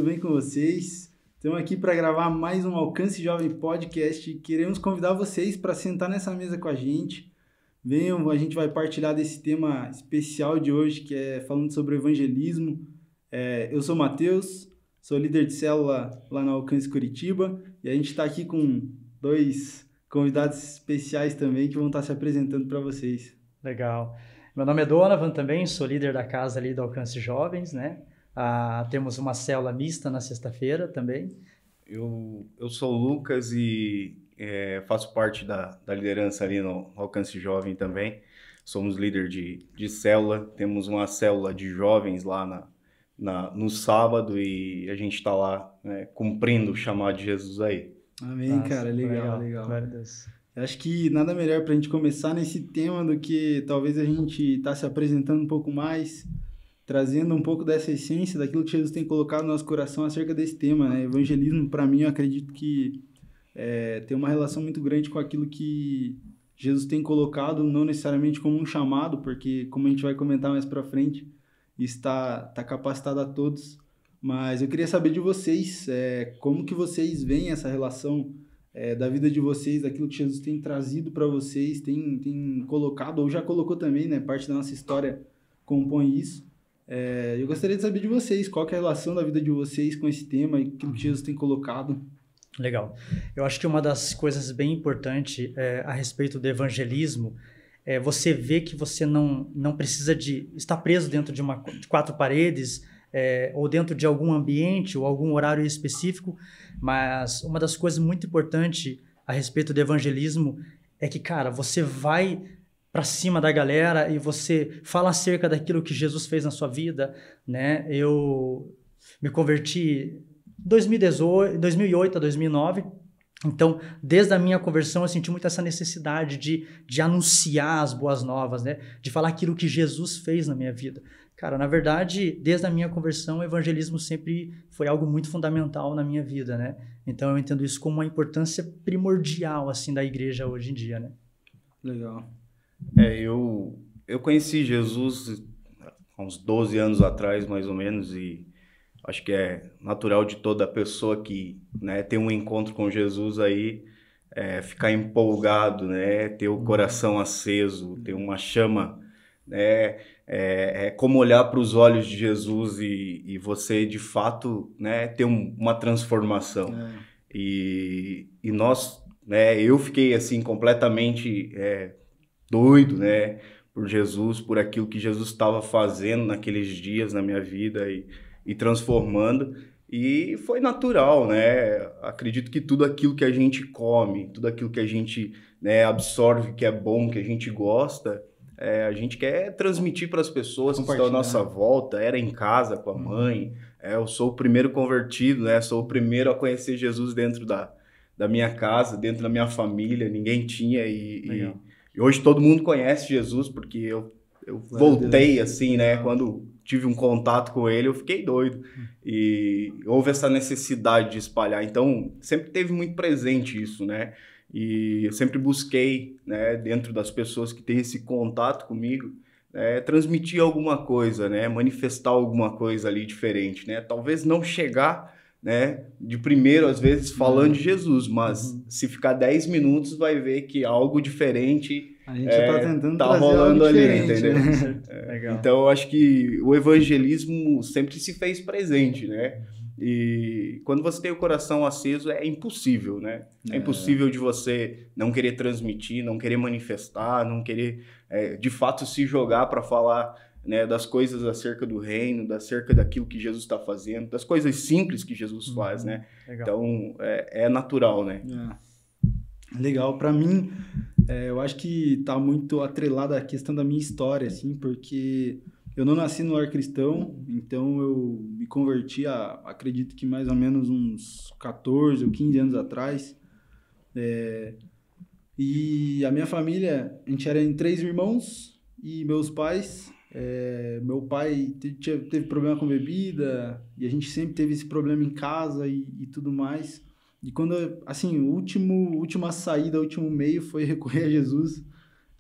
tudo bem com vocês? Estamos aqui para gravar mais um Alcance Jovem Podcast e queremos convidar vocês para sentar nessa mesa com a gente. Venham, a gente vai partilhar desse tema especial de hoje, que é falando sobre evangelismo. Eu sou o Matheus, sou líder de célula lá na Alcance Curitiba e a gente está aqui com dois convidados especiais também que vão estar se apresentando para vocês. Legal. Meu nome é Donovan também, sou líder da casa ali do Alcance Jovens, né? Temos uma célula mista na sexta-feira também. Eu sou o Lucas e faço parte da liderança ali no Alcance Jovem também. Somos líder de célula, temos uma célula de jovens lá no sábado e a gente está lá cumprindo o chamado de Jesus aí. Amém, Nossa, cara, legal. Glória a Deus. Eu acho que nada melhor para a gente começar nesse tema do que talvez a gente tá se apresentando um pouco mais, trazendo um pouco dessa essência, daquilo que Jesus tem colocado no nosso coração acerca desse tema, né? Evangelismo, para mim, eu acredito que tem uma relação muito grande com aquilo que Jesus tem colocado, não necessariamente como um chamado, porque, como a gente vai comentar mais para frente, está capacitado a todos. Mas eu queria saber de vocês, como que vocês veem essa relação da vida de vocês, daquilo que Jesus tem trazido para vocês, tem colocado, ou já colocou também, né? Parte da nossa história compõe isso. Eu gostaria de saber de vocês, qual que é a relação da vida de vocês com esse tema e aquilo que Jesus tem colocado. Legal. Eu acho que uma das coisas bem importantes a respeito do evangelismo é você ver que você não precisa de estar preso dentro de quatro paredes, ou dentro de algum ambiente ou algum horário específico, mas uma das coisas muito importantes a respeito do evangelismo é que, cara, você vai para cima da galera e você fala acerca daquilo que Jesus fez na sua vida, né? Eu me converti em 2008 a 2009, então, desde a minha conversão, eu senti muito essa necessidade de anunciar as boas novas, né? De falar aquilo que Jesus fez na minha vida. Cara, na verdade, desde a minha conversão, o evangelismo sempre foi algo muito fundamental na minha vida, né? Então, eu entendo isso como uma importância primordial, assim, da igreja hoje em dia, né? Legal. Eu conheci Jesus há uns 12 anos atrás, mais ou menos, e acho que é natural de toda pessoa que tem um encontro com Jesus aí, ficar empolgado, né? Ter o coração aceso, ter uma chama, né? Como olhar para os olhos de Jesus e você, de fato, né, ter uma transformação. E nós, eu fiquei assim completamente doido, né, por Jesus, por aquilo que Jesus estava fazendo naqueles dias na minha vida e transformando. E foi natural, né? Acredito que tudo aquilo que a gente come, tudo aquilo que a gente absorve, que é bom, que a gente gosta, a gente quer transmitir para as pessoas que estão à nossa volta. Era em casa com a mãe. Eu sou o primeiro convertido, né? Sou o primeiro a conhecer Jesus dentro da minha casa, dentro da minha família. Ninguém tinha e hoje todo mundo conhece Jesus, porque eu voltei assim, né? Quando tive um contato com ele, eu fiquei doido. E houve essa necessidade de espalhar. Então, sempre teve muito presente isso, né? E eu sempre busquei, né, dentro das pessoas que têm esse contato comigo, transmitir alguma coisa, né? Manifestar alguma coisa ali diferente, né? Talvez não chegar, né, de primeiro, às vezes, falando de Jesus, mas se ficar 10 minutos, vai ver que algo diferente a gente tá tentando tá trazer rolando algo ali, diferente, entendeu? Legal. Então, eu acho que o evangelismo sempre se fez presente, né? E quando você tem o coração aceso, é impossível, né? É impossível de você não querer transmitir, não querer manifestar, não querer, de fato, se jogar para falar, né, das coisas acerca do reino, acerca daquilo que Jesus está fazendo, das coisas simples que Jesus faz, né? Legal. Então, é natural, né? Legal. Para mim, eu acho que está muito atrelada à questão da minha história, assim, porque eu não nasci no lar cristão, então eu me converti acredito que mais ou menos uns 14 ou 15 anos atrás. E a minha família, a gente era em 3 irmãos e meus pais. Meu pai teve problema com bebida e a gente sempre teve esse problema em casa e tudo mais. E quando, assim, última saída, o último meio foi recorrer a Jesus.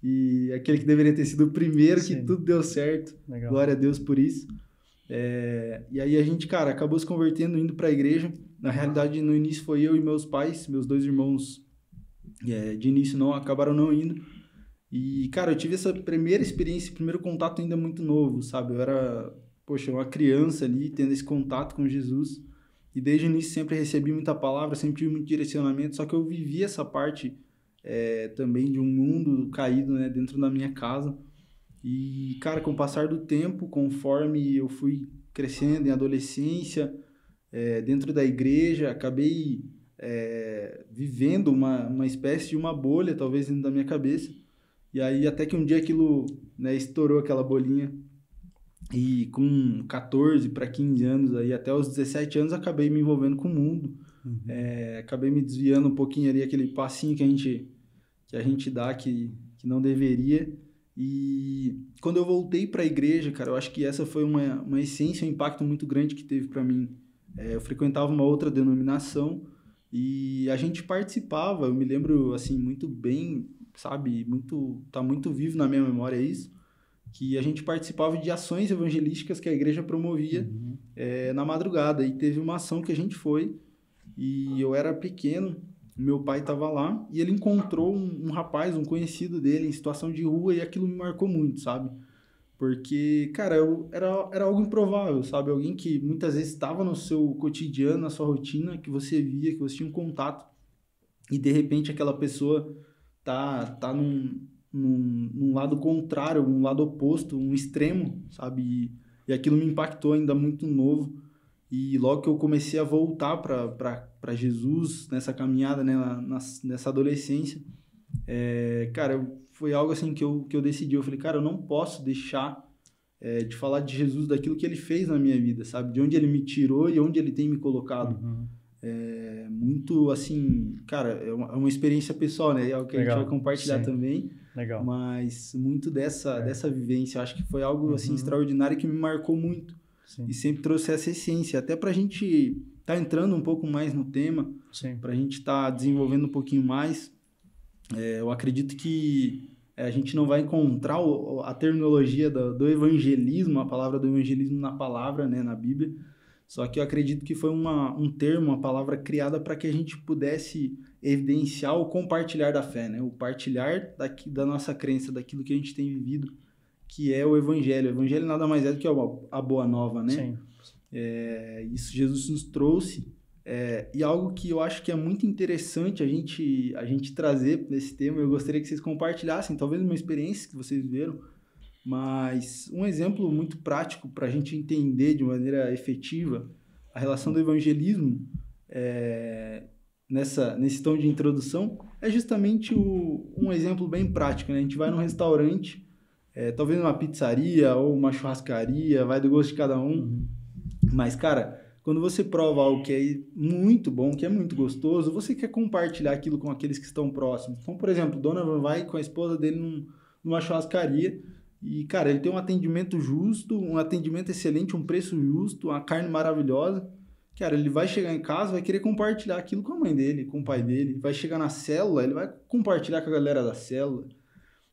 E aquele que deveria ter sido o primeiro, que tudo deu certo. Legal. Glória a Deus por isso. E aí a gente, cara, acabou se convertendo, indo para a igreja. Na realidade, no início foi eu e meus pais, meus 2 irmãos, de início não, acabaram não indo. E, cara, eu tive essa primeira experiência, esse primeiro contato ainda muito novo, sabe? Eu era, poxa, uma criança ali, tendo esse contato com Jesus. E desde o início sempre recebi muita palavra, sempre tive muito direcionamento, só que eu vivi essa parte também de um mundo caído, né, dentro da minha casa. E, cara, com o passar do tempo, conforme eu fui crescendo em adolescência, dentro da igreja, acabei vivendo uma espécie de uma bolha, talvez, dentro da minha cabeça. E aí, até que um dia aquilo, né, estourou aquela bolinha. E com 14 para 15 anos, aí, até os 17 anos, acabei me envolvendo com o mundo. Acabei me desviando um pouquinho ali, aquele passinho que a gente dá, que não deveria. E quando eu voltei para a igreja, cara, eu acho que essa foi uma essência, um impacto muito grande que teve para mim. Eu frequentava uma outra denominação e a gente participava, eu me lembro, assim, muito bem, sabe, tá muito vivo na minha memória isso, que a gente participava de ações evangelísticas que a igreja promovia na madrugada. E teve uma ação que a gente foi, e eu era pequeno, meu pai estava lá, e ele encontrou um rapaz, um conhecido dele, em situação de rua, e aquilo me marcou muito, sabe? Porque, cara, era algo improvável, sabe? Alguém que muitas vezes estava no seu cotidiano, na sua rotina, que você via, que você tinha um contato, e de repente aquela pessoa tá num lado contrário, um lado oposto, um extremo, sabe? E aquilo me impactou ainda muito novo. E logo que eu comecei a voltar para Jesus, nessa caminhada, né, nessa adolescência, cara, foi algo assim que eu decidi. Eu falei, cara, eu não posso deixar de falar de Jesus, daquilo que ele fez na minha vida, sabe? De onde ele me tirou e onde ele tem me colocado. Muito, assim, cara, é uma experiência pessoal, né? É algo que a gente vai compartilhar também. Legal. Mas muito dessa vivência, eu acho que foi algo, assim, extraordinário que me marcou muito. Sim. E sempre trouxe essa essência, até pra gente tá entrando um pouco mais no tema, pra gente tá desenvolvendo um pouquinho mais. Eu acredito que a gente não vai encontrar a terminologia do evangelismo, a palavra do evangelismo na palavra, né, na Bíblia. Só que eu acredito que foi um termo, uma palavra criada para que a gente pudesse evidenciar o compartilhar da fé, né? O partilhar da nossa crença, daquilo que a gente tem vivido, que é o Evangelho. O Evangelho nada mais é do que a Boa Nova, né? Sim. Isso Jesus nos trouxe. E algo que eu acho que é muito interessante a gente trazer nesse tema, eu gostaria que vocês compartilhassem, talvez uma experiência que vocês viveram, mas um exemplo muito prático para a gente entender de maneira efetiva a relação do evangelismo nesse tom de introdução é justamente um exemplo bem prático, né? A gente vai num restaurante, talvez uma pizzaria ou uma churrascaria, vai do gosto de cada um, mas, cara, quando você prova algo que é muito bom, que é muito gostoso, você quer compartilhar aquilo com aqueles que estão próximos. Então, por exemplo, Donovan vai com a esposa dele numa churrascaria e, cara, ele tem um atendimento justo, um atendimento excelente, um preço justo, uma carne maravilhosa. Cara, ele vai chegar em casa, vai querer compartilhar aquilo com a mãe dele, com o pai dele. Vai chegar na célula, ele vai compartilhar com a galera da célula.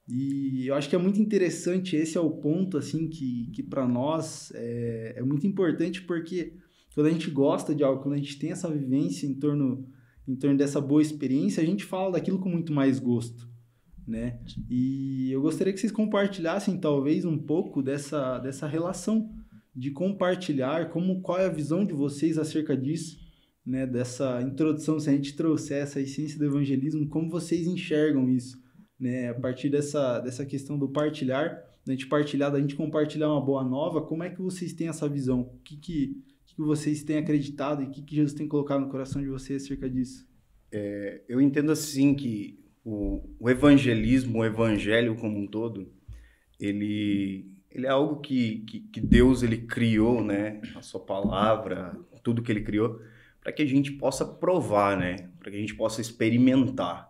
E eu acho que é muito interessante, esse é o ponto, assim, que para nós é muito importante, porque quando a gente gosta de algo, quando a gente tem essa vivência em torno dessa boa experiência, a gente fala daquilo com muito mais gosto, né? E eu gostaria que vocês compartilhassem, talvez, um pouco dessa relação de compartilhar, qual é a visão de vocês acerca disso, né? Dessa introdução, se a gente trouxer essa essência do evangelismo, como vocês enxergam isso, né? A partir dessa questão do partilhar, da gente compartilhar uma boa nova, como é que vocês têm essa visão? O que vocês têm acreditado e o que Jesus tem colocado no coração de vocês acerca disso? Eu entendo assim que o evangelismo, o evangelho como um todo, ele é algo que Deus ele criou, né? A sua palavra, tudo que ele criou, para que a gente possa provar, né? Para que a gente possa experimentar.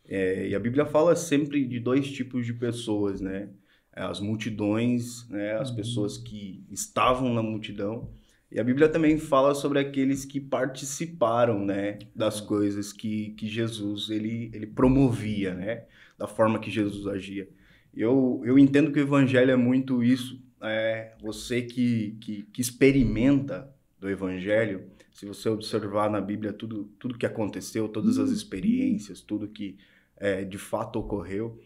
E a Bíblia fala sempre de 2 tipos de pessoas, né? As multidões, né? As pessoas que estavam na multidão. E a Bíblia também fala sobre aqueles que participaram, né, das coisas que Jesus ele promovia, né, da forma que Jesus agia. Eu entendo que o evangelho é muito isso, você que experimenta do Evangelho, se você observar na Bíblia tudo que aconteceu, todas as experiências, tudo que de fato ocorreu,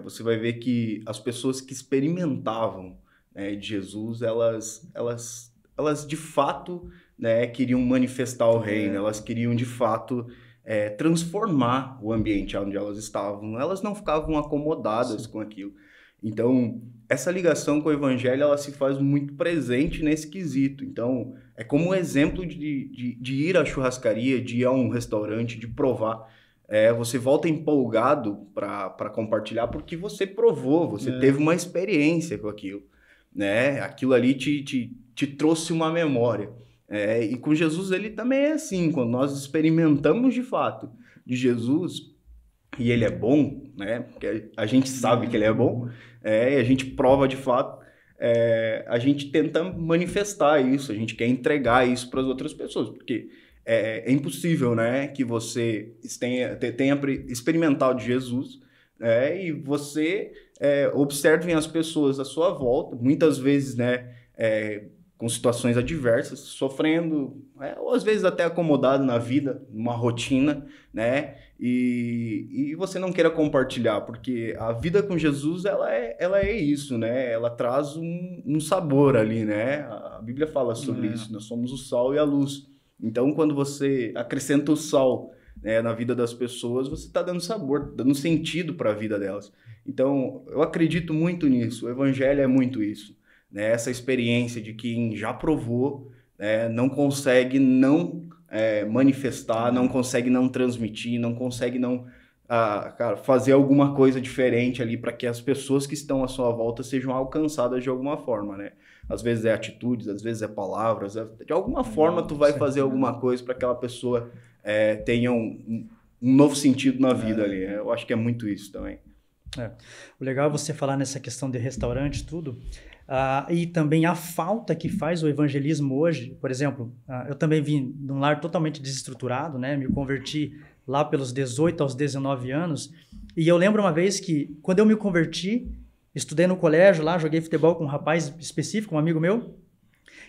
você vai ver que as pessoas que experimentavam, né, de Jesus, elas de fato, né, queriam manifestar o reino, elas queriam de fato transformar o ambiente onde elas estavam, elas não ficavam acomodadas com aquilo. Então, essa ligação com o Evangelho, ela se faz muito presente nesse quesito. Então, é como um exemplo de ir à churrascaria, de ir a um restaurante, de provar. Você volta empolgado para compartilhar porque você provou, você teve uma experiência com aquilo, né? Aquilo ali te trouxe uma memória. E com Jesus ele também é assim, quando nós experimentamos de fato de Jesus, e ele é bom, né? Porque a gente sabe que ele é bom, e a gente prova de fato, a gente tenta manifestar isso, a gente quer entregar isso para as outras pessoas, porque é impossível, né, que você tenha experimentado de Jesus, e você observe as pessoas à sua volta, muitas vezes, né, com situações adversas, sofrendo, ou às vezes até acomodado na vida, numa rotina, né? E você não queira compartilhar, porque a vida com Jesus, ela é isso, né? Ela traz um sabor ali, né? A Bíblia fala sobre isso, nós somos o sal e a luz. Então, quando você acrescenta o sal, né, na vida das pessoas, você está dando sabor, dando sentido para a vida delas. Então, eu acredito muito nisso, o Evangelho é muito isso. Né, essa experiência de quem já provou, não consegue não manifestar, não consegue não transmitir, não consegue não fazer alguma coisa diferente ali para que as pessoas que estão à sua volta sejam alcançadas de alguma forma, né? Às vezes é atitudes, às vezes é palavras, de alguma forma tu vai fazer alguma coisa para que aquela pessoa tenha um novo sentido na vida ali. Eu acho que é muito isso também. O legal é você falar nessa questão de restaurante, tudo. E também a falta que faz o evangelismo hoje. Por exemplo, eu também vim de um lar totalmente desestruturado, né? Me converti lá pelos 18 aos 19 anos. E eu lembro uma vez que, quando eu me converti, estudei no colégio lá, joguei futebol com um rapaz específico, um amigo meu.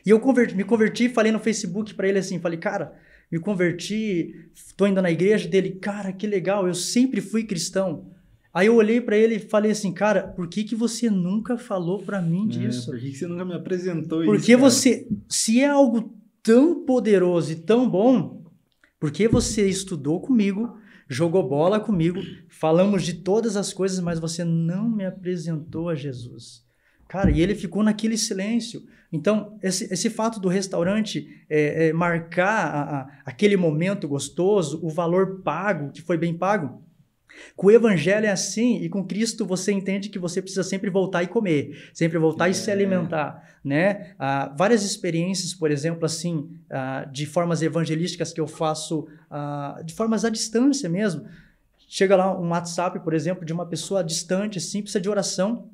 E eu me converti e falei no Facebook para ele assim, falei, cara, me converti, tô indo na igreja dele. Cara, que legal, eu sempre fui cristão. Aí eu olhei pra ele e falei assim, cara, por que você nunca falou pra mim disso? Por que você nunca me apresentou isso? Porque você, se é algo tão poderoso e tão bom, porque você estudou comigo, jogou bola comigo, falamos de todas as coisas, mas você não me apresentou a Jesus. Cara, e ele ficou naquele silêncio. Então, esse fato do restaurante marcar aquele momento gostoso, o valor pago, que foi bem pago, com o evangelho é assim, e com Cristo você entende que você precisa sempre voltar e comer, sempre voltar e se alimentar, né? Várias experiências, por exemplo, assim, de formas evangelísticas que eu faço, de formas à distância mesmo. Chega lá um WhatsApp, por exemplo, de uma pessoa distante, assim, precisa de oração.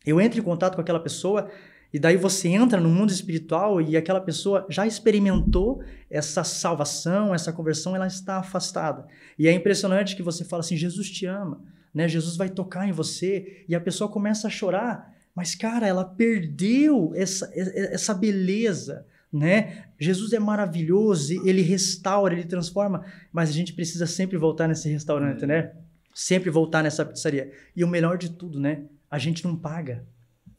Eu entro em contato com aquela pessoa, e daí você entra no mundo espiritual e aquela pessoa já experimentou essa salvação, essa conversão, ela está afastada. E é impressionante que você fala assim, Jesus te ama, né? Jesus vai tocar em você, e a pessoa começa a chorar, mas cara, ela perdeu essa beleza, né? Jesus é maravilhoso, ele restaura, ele transforma, mas a gente precisa sempre voltar nesse restaurante, né? Sempre voltar nessa pizzaria. E o melhor de tudo, né? A gente não paga.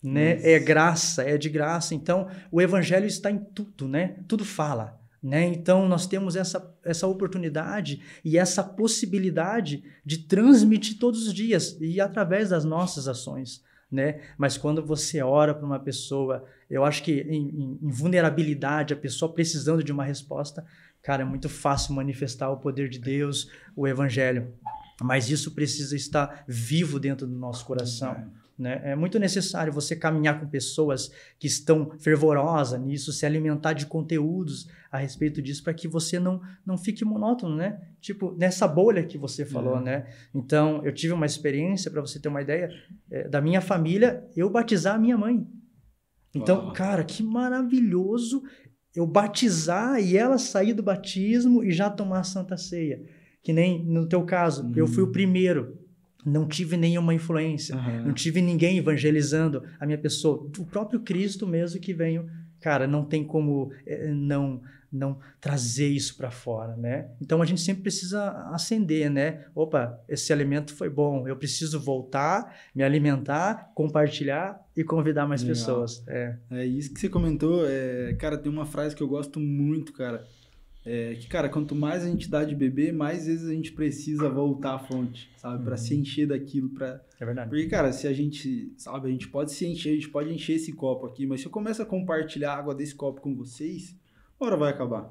Né? É graça, é de graça. Então, o evangelho está em tudo, né? Tudo fala, né? Então, nós temos essa oportunidade e essa possibilidade de transmitir todos os dias e através das nossas ações, né? Mas quando você ora para uma pessoa, eu acho que em vulnerabilidade, a pessoa precisando de uma resposta, cara, é muito fácil manifestar o poder de Deus, o evangelho. Mas isso precisa estar vivo dentro do nosso coração. Né? É muito necessário você caminhar com pessoas que estão fervorosas nisso, se alimentar de conteúdos a respeito disso, para que você não fique monótono, né? Tipo, nessa bolha que você falou, né? Então, eu tive uma experiência, para você ter uma ideia, da minha família, eu batizar a minha mãe. Então, cara, que maravilhoso eu batizar e ela sair do batismo e já tomar a Santa Ceia. Que nem no teu caso, eu fui o primeiro. não tive nenhuma influência, não tive ninguém evangelizando a minha pessoa. O próprio Cristo mesmo que veio, cara, não tem como não trazer isso para fora, né? Então a gente sempre precisa acender, né? Opa, esse alimento foi bom, eu preciso voltar, me alimentar, compartilhar e convidar mais pessoas. É isso que você comentou, cara, tem uma frase que eu gosto muito, cara, que, cara, quanto mais a gente dá de beber, mais vezes a gente precisa voltar à fonte, sabe? Para se encher daquilo, É verdade. Porque, cara, se a gente, sabe, a gente pode se encher, a gente pode encher esse copo aqui, mas se eu começo a compartilhar a água desse copo com vocês, uma hora vai acabar,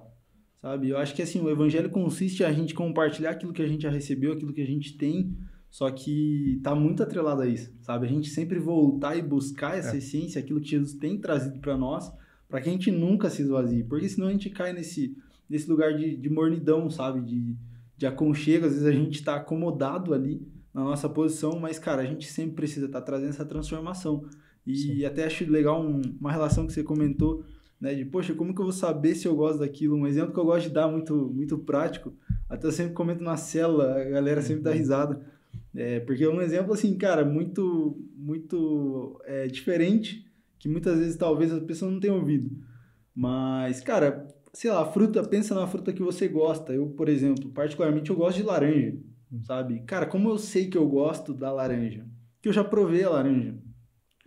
sabe? Eu acho que, assim, o evangelho consiste em a gente compartilhar aquilo que a gente já recebeu, aquilo que a gente tem, só que tá muito atrelado a isso, sabe? A gente sempre voltar e buscar essa essência, aquilo que Jesus tem trazido para nós, para que a gente nunca se esvazie, porque senão a gente cai nesse lugar de mornidão, sabe? De aconchego, às vezes a gente tá acomodado ali na nossa posição, mas, cara, a gente sempre precisa estar trazendo essa transformação. E até acho legal uma relação que você comentou, né, de, poxa, como que eu vou saber se eu gosto daquilo? Um exemplo que eu gosto de dar muito, muito prático, até eu sempre comento na célula, a galera sempre dá risada, porque é um exemplo, assim, cara, muito, muito diferente, que muitas vezes talvez as pessoas não tenham ouvido. Mas, cara, sei lá, pensa na fruta que você gosta. Eu, por exemplo, particularmente eu gosto de laranja, sabe? Cara, como eu sei que eu gosto da laranja? Que eu já provei a laranja.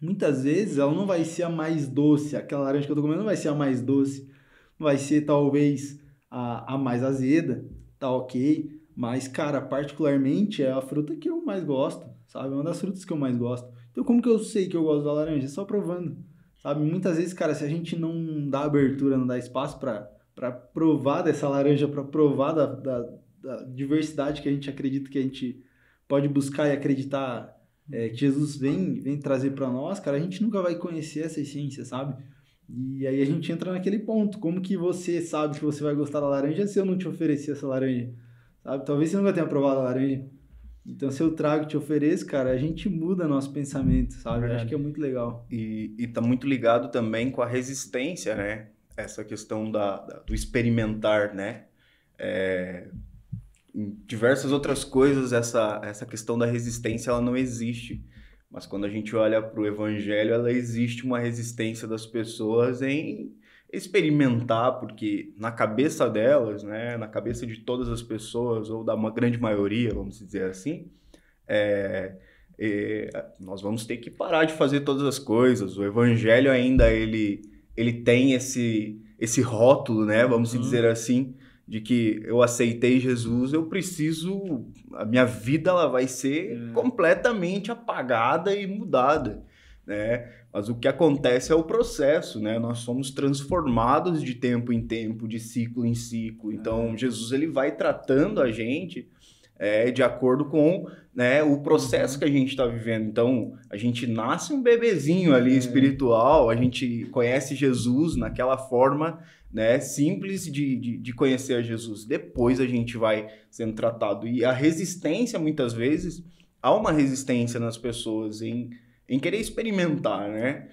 Muitas vezes ela não vai ser a mais doce, aquela laranja que eu tô comendo não vai ser a mais doce, vai ser talvez a mais azeda, tá ok, mas, cara, particularmente é a fruta que eu mais gosto, sabe? É uma das frutas que eu mais gosto. Então, como que eu sei que eu gosto da laranja? É só provando, sabe? Muitas vezes, cara, se a gente não dá abertura, não dá espaço para provar dessa laranja, para provar da diversidade que a gente acredita que a gente pode buscar e acreditar que Jesus vem trazer para nós, cara, a gente nunca vai conhecer essa essência, sabe? E aí a gente entra naquele ponto, como que você sabe que você vai gostar da laranja se eu não te oferecer essa laranja, sabe? Talvez você nunca tenha provado a laranja. Então, se eu trago e te ofereço, cara, a gente muda nosso pensamento, sabe? Eu acho que é muito legal. E tá muito ligado também com a resistência, né? Essa questão do experimentar, né? Em diversas outras coisas, essa questão da resistência, ela não existe. Mas quando a gente olha para o evangelho, ela existe uma resistência das pessoas em experimentar, porque na cabeça delas, né, na cabeça de todas as pessoas, ou da uma grande maioria, vamos dizer assim, nós vamos ter que parar de fazer todas as coisas. O evangelho ainda, ele tem esse rótulo, né, vamos dizer assim, de que eu aceitei Jesus, a minha vida ela vai ser completamente apagada e mudada, né? Mas o que acontece é o processo, né? Nós somos transformados de tempo em tempo, de ciclo em ciclo. Então, Jesus ele vai tratando a gente de acordo com, né, o processo que a gente está vivendo. Então, a gente nasce um bebezinho ali espiritual, a gente conhece Jesus naquela forma, né, simples de conhecer a Jesus. Depois a gente vai sendo tratado. E a resistência, muitas vezes, há uma resistência nas pessoas em querer experimentar, né?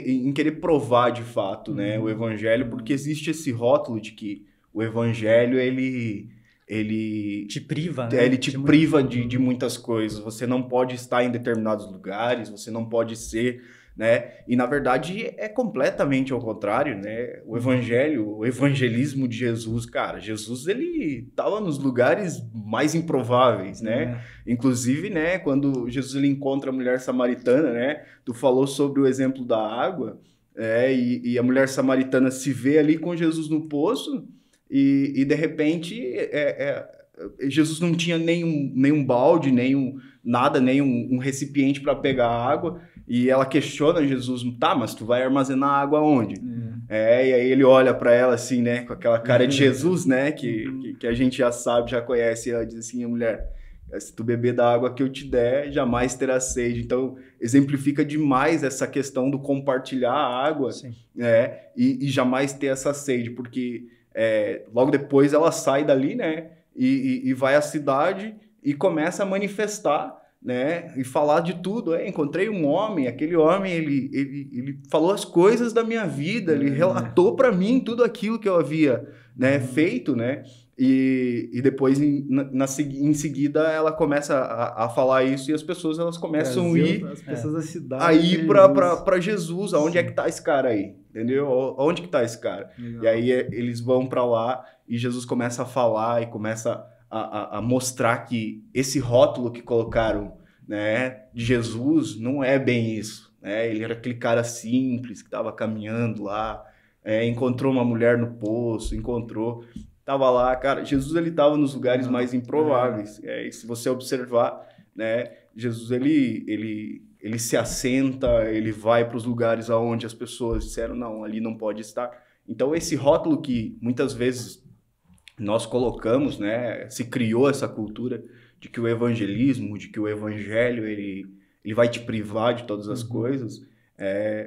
Em querer provar de fato, né, o evangelho, porque existe esse rótulo de que o evangelho, ele te priva, né? Ele te priva de muitas coisas. Você não pode estar em determinados lugares, você não pode ser, né? E na verdade é completamente ao contrário, né? O evangelho, o evangelismo de Jesus, cara, Jesus ele estava nos lugares mais improváveis, né? Inclusive, né, quando Jesus ele encontra a mulher samaritana, né? Tu falou sobre o exemplo da água, e a mulher samaritana se vê ali com Jesus no poço. E de repente, Jesus não tinha nenhum balde, nem um recipiente para pegar água. E ela questiona Jesus, tá, mas tu vai armazenar água onde? E aí ele olha para ela assim, né, com aquela cara de Jesus, né, que a gente já sabe, já conhece. E ela diz assim, a mulher, se tu beber da água que eu te der, jamais terá sede. Então, exemplifica demais essa questão do compartilhar a água, né, e jamais ter essa sede, porque... logo depois ela sai dali, né, e vai à cidade e começa a manifestar, né, e falar de tudo. Encontrei um homem, aquele homem, ele falou as coisas da minha vida, ele relatou para mim tudo aquilo que eu havia, né, feito, né, E depois, em seguida, ela começa a falar isso e as pessoas elas começam a ir, as pessoas da cidade aí para Jesus. Aonde é que tá esse cara aí? Entendeu? Onde que tá esse cara? Legal. E aí eles vão para lá e Jesus começa a falar e começa a mostrar que esse rótulo que colocaram, né, de Jesus não é bem isso. Né? Ele era aquele cara simples que estava caminhando lá, encontrou uma mulher no poço, tava lá, cara. Jesus ele estava nos lugares mais improváveis. E se você observar, né, Jesus ele se assenta, ele vai para os lugares aonde as pessoas disseram não, ali não pode estar. Então esse rótulo que muitas vezes nós colocamos, né, se criou essa cultura de que o evangelismo, de que o evangelho ele vai te privar de todas as coisas.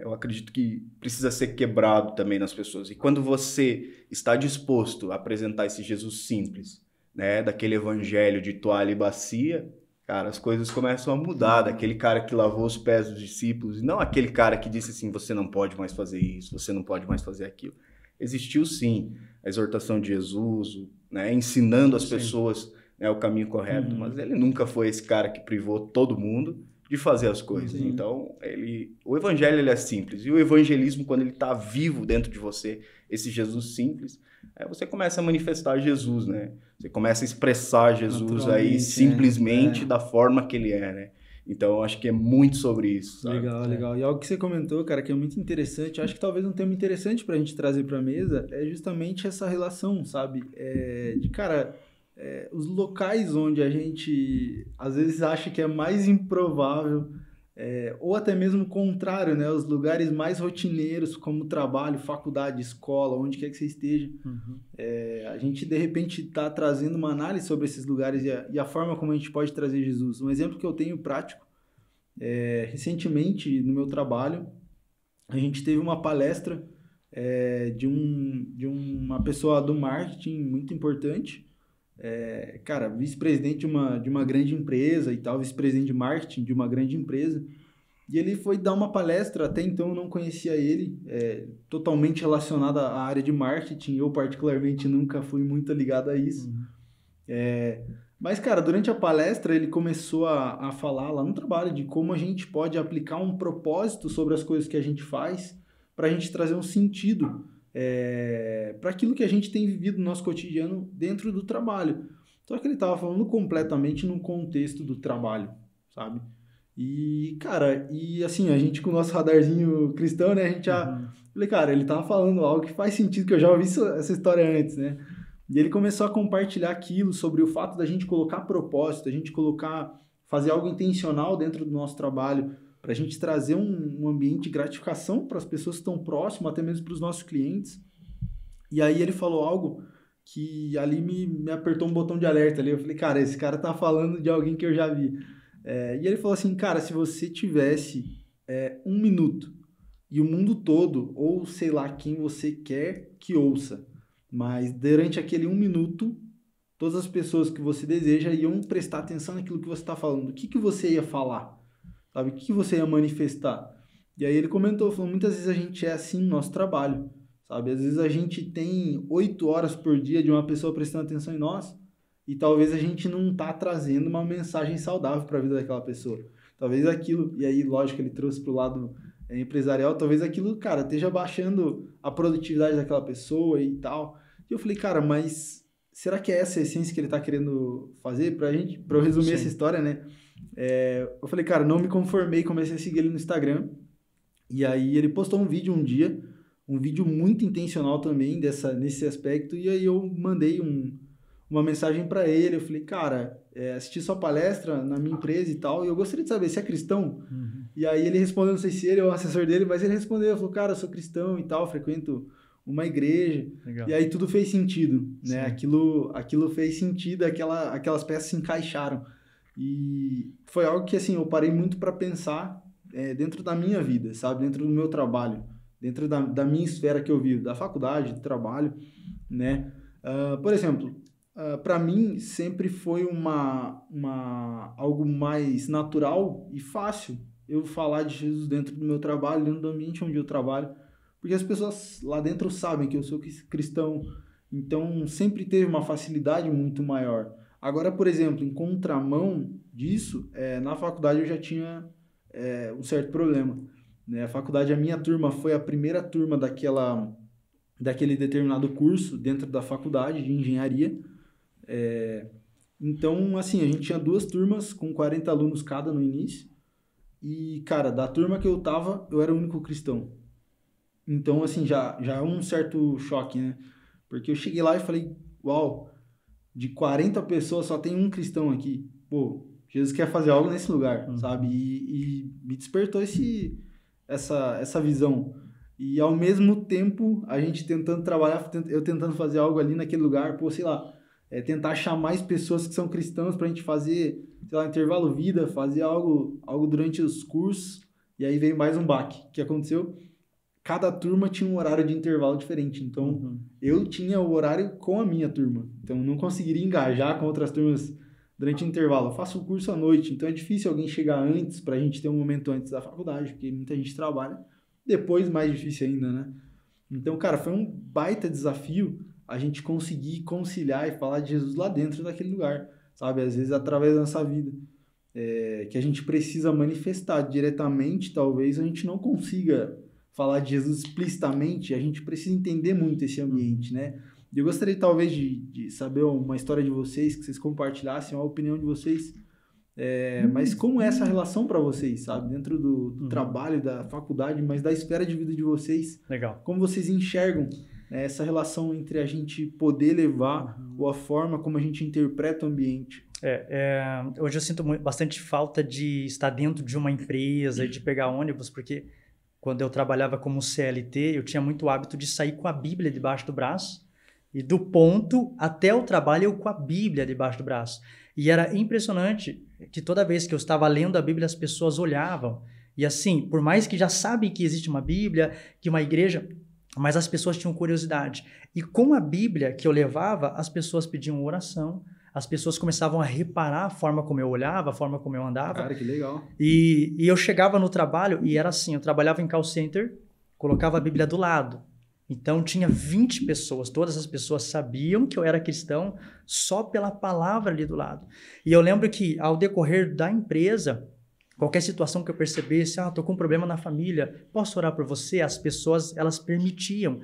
Eu acredito que precisa ser quebrado também nas pessoas. E quando você está disposto a apresentar esse Jesus simples, né, daquele evangelho de toalha e bacia, cara, as coisas começam a mudar, daquele cara que lavou os pés dos discípulos, e não aquele cara que disse assim, você não pode mais fazer isso, você não pode mais fazer aquilo. Existiu sim a exortação de Jesus, né, ensinando as pessoas, né, o caminho correto, mas ele nunca foi esse cara que privou todo mundo de fazer as coisas. Então, o evangelho ele é simples, e o evangelismo, quando ele está vivo dentro de você, esse Jesus simples, você começa a manifestar Jesus, né? Você começa a expressar Jesus aí simplesmente da forma que ele é, né? Então, eu acho que é muito sobre isso, sabe? Legal. E algo que você comentou, cara, que é muito interessante, acho que talvez um tema interessante pra gente trazer pra mesa é justamente essa relação, sabe? Os locais onde a gente às vezes acha que é mais improvável, ou até mesmo o contrário, né? Os lugares mais rotineiros, como trabalho, faculdade, escola, onde quer que você esteja. A gente, de repente, está trazendo uma análise sobre esses lugares e a forma como a gente pode trazer Jesus. Um exemplo que eu tenho prático, recentemente, no meu trabalho, a gente teve uma palestra de uma pessoa do marketing muito importante, vice-presidente de uma grande empresa e tal, vice-presidente de marketing de uma grande empresa, e ele foi dar uma palestra. Até então eu não conhecia ele, totalmente relacionado à área de marketing. Eu particularmente nunca fui muito ligado a isso. Mas, cara, durante a palestra ele começou a falar lá no trabalho de como a gente pode aplicar um propósito sobre as coisas que a gente faz para a gente trazer um sentido para aquilo que a gente tem vivido no nosso cotidiano dentro do trabalho. Só que ele estava falando completamente no contexto do trabalho, sabe? E, cara, assim, a gente com o nosso radarzinho cristão, né, a gente já... Falei, cara, ele tava falando algo que faz sentido, que eu já ouvi essa história antes, né? E ele começou a compartilhar aquilo sobre o fato da gente colocar propósito, a gente fazer algo intencional dentro do nosso trabalho, para a gente trazer um ambiente de gratificação para as pessoas que estão próximas, até mesmo para os nossos clientes. E aí ele falou algo que ali me apertou um botão de alerta ali. Eu falei, cara, esse cara tá falando de alguém que eu já vi. E ele falou assim, cara, se você tivesse 1 minuto e o mundo todo, ou sei lá quem você quer que ouça, mas durante aquele 1 minuto, todas as pessoas que você deseja iam prestar atenção naquilo que você está falando. O que você ia falar? Sabe? O que você ia manifestar? E aí ele comentou, falou, muitas vezes a gente é assim no nosso trabalho, sabe? Às vezes a gente tem 8 horas por dia de uma pessoa prestando atenção em nós e talvez a gente não está trazendo uma mensagem saudável para a vida daquela pessoa. Talvez aquilo, e aí lógico ele trouxe para o lado empresarial, talvez aquilo, cara, esteja baixando a produtividade daquela pessoa e tal. E eu falei, cara, mas será que é essa a essência que ele está querendo fazer? Para eu resumir essa história, né? Eu falei, cara, não me conformei, comecei a seguir ele no Instagram. E aí ele postou um vídeo um dia, um vídeo muito intencional também nesse aspecto. E aí eu mandei uma mensagem para ele. Eu falei, cara, assisti sua palestra na minha empresa e tal, e eu gostaria de saber se é cristão. E aí ele respondeu, não sei se ele é o assessor dele, mas ele respondeu, falou, cara, eu sou cristão e tal, frequento uma igreja. Legal. E aí tudo fez sentido, né? Aquilo fez sentido, aquelas peças se encaixaram. E foi algo que, assim, eu parei muito para pensar dentro da minha vida, sabe? Dentro do meu trabalho, dentro da minha esfera que eu vivo, da faculdade, do trabalho, né? Por exemplo, para mim sempre foi algo mais natural e fácil eu falar de Jesus dentro do meu trabalho, dentro do ambiente onde eu trabalho, porque as pessoas lá dentro sabem que eu sou cristão. Então, sempre teve uma facilidade muito maior. Agora, por exemplo, em contramão disso, na faculdade eu já tinha um certo problema. Né? A faculdade, a minha turma foi a primeira turma daquele determinado curso dentro da faculdade de engenharia. Então, assim, a gente tinha 2 turmas com 40 alunos cada no início. E, cara, da turma que eu tava, eu era o único cristão. Então, assim, já é um certo choque, né? Porque eu cheguei lá e falei, uau, de 40 pessoas só tem um cristão aqui. Pô, Jesus quer fazer algo nesse lugar, sabe? E me despertou essa visão. E ao mesmo tempo, a gente tentando trabalhar, eu tentando fazer algo ali naquele lugar, pô, sei lá, tentar achar mais pessoas que são cristãos pra gente fazer, sei lá, intervalo vida, fazer algo durante os cursos. E aí veio mais um baque. O que aconteceu? Cada turma tinha um horário de intervalo diferente. Então, eu tinha o horário com a minha turma. Então, eu não conseguiria engajar com outras turmas durante o intervalo. Eu faço o curso à noite, então é difícil alguém chegar antes pra gente ter um momento antes da faculdade, porque muita gente trabalha. Depois, mais difícil ainda, né? Então, cara, foi um baita desafio a gente conseguir conciliar e falar de Jesus lá dentro daquele lugar, sabe? Às vezes, através da nossa vida. Que a gente precisa manifestar diretamente, talvez a gente não consiga falar de Jesus explicitamente, a gente precisa entender muito esse ambiente, né? E eu gostaria, talvez, de saber uma história de vocês, que vocês compartilhassem, uma opinião de vocês, mas como é essa relação para vocês, sabe? Dentro do trabalho, da faculdade, mas da esfera de vida de vocês. Legal. Como vocês enxergam essa relação entre a gente poder levar ou a forma como a gente interpreta o ambiente? Hoje eu sinto bastante falta de estar dentro de uma empresa e de pegar ônibus, porque quando eu trabalhava como CLT, eu tinha muito hábito de sair com a Bíblia debaixo do braço, e do ponto até o trabalho eu com a Bíblia debaixo do braço. E era impressionante que toda vez que eu estava lendo a Bíblia, as pessoas olhavam. E assim, por mais que já sabem que existe uma Bíblia, que uma igreja, mas as pessoas tinham curiosidade. E com a Bíblia que eu levava, as pessoas pediam oração, as pessoas começavam a reparar a forma como eu olhava, a forma como eu andava. Cara, que legal. E eu chegava no trabalho e era assim, eu trabalhava em call center, colocava a Bíblia do lado. Então tinha 20 pessoas, todas as pessoas sabiam que eu era cristão só pela palavra ali do lado. E eu lembro que ao decorrer da empresa, qualquer situação que eu percebesse, tô com um problema na família, posso orar por você? As pessoas, elas permitiam.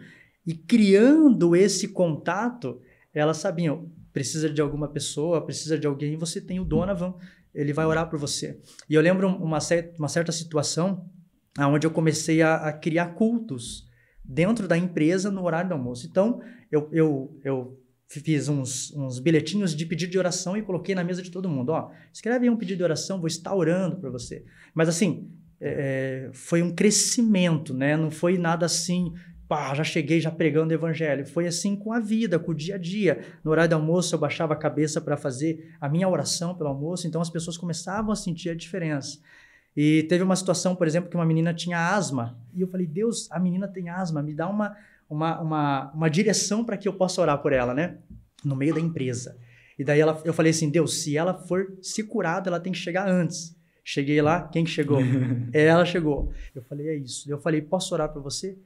E criando esse contato, elas sabiam, precisa de alguma pessoa, precisa de alguém, você tem o Donovan, ele vai orar por você. E eu lembro uma certa situação onde eu comecei a criar cultos dentro da empresa no horário do almoço. Então, eu fiz uns bilhetinhos de pedido de oração e coloquei na mesa de todo mundo. Escreve aí um pedido de oração, vou estar orando para você. Mas assim, foi um crescimento, né? Não foi nada assim, já cheguei já pregando o evangelho. Foi assim com a vida, com o dia a dia. No horário do almoço eu baixava a cabeça para fazer a minha oração pelo almoço, então as pessoas começavam a sentir a diferença. E teve uma situação, por exemplo, que uma menina tinha asma. E eu falei, Deus, a menina tem asma, me dá uma direção para que eu possa orar por ela, né? No meio da empresa. E daí eu falei assim, Deus, se ela for se curada, ela tem que chegar antes. Cheguei lá, quem que chegou? Ela chegou. Eu falei, é isso. Eu falei, posso orar por você?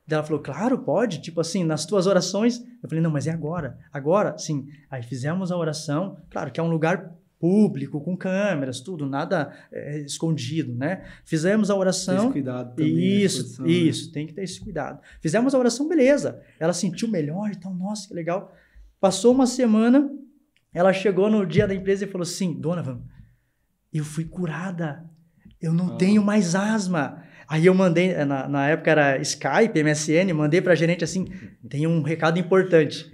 Daí ela falou, claro, pode. Tipo assim, nas tuas orações. Eu falei, não, mas é agora. Agora, sim. Aí fizemos a oração. Claro que é um lugar público, com câmeras, tudo, nada escondido, né? Fizemos a oração. Esse cuidado também. Isso, tem que ter esse cuidado. Fizemos a oração, beleza. Ela sentiu melhor, então, nossa, que legal. Passou uma semana, ela chegou no dia da empresa e falou assim, Donovan, eu fui curada, eu não tenho mais asma. Aí eu mandei, na época era Skype, MSN, mandei pra gerente assim, tem um recado importante.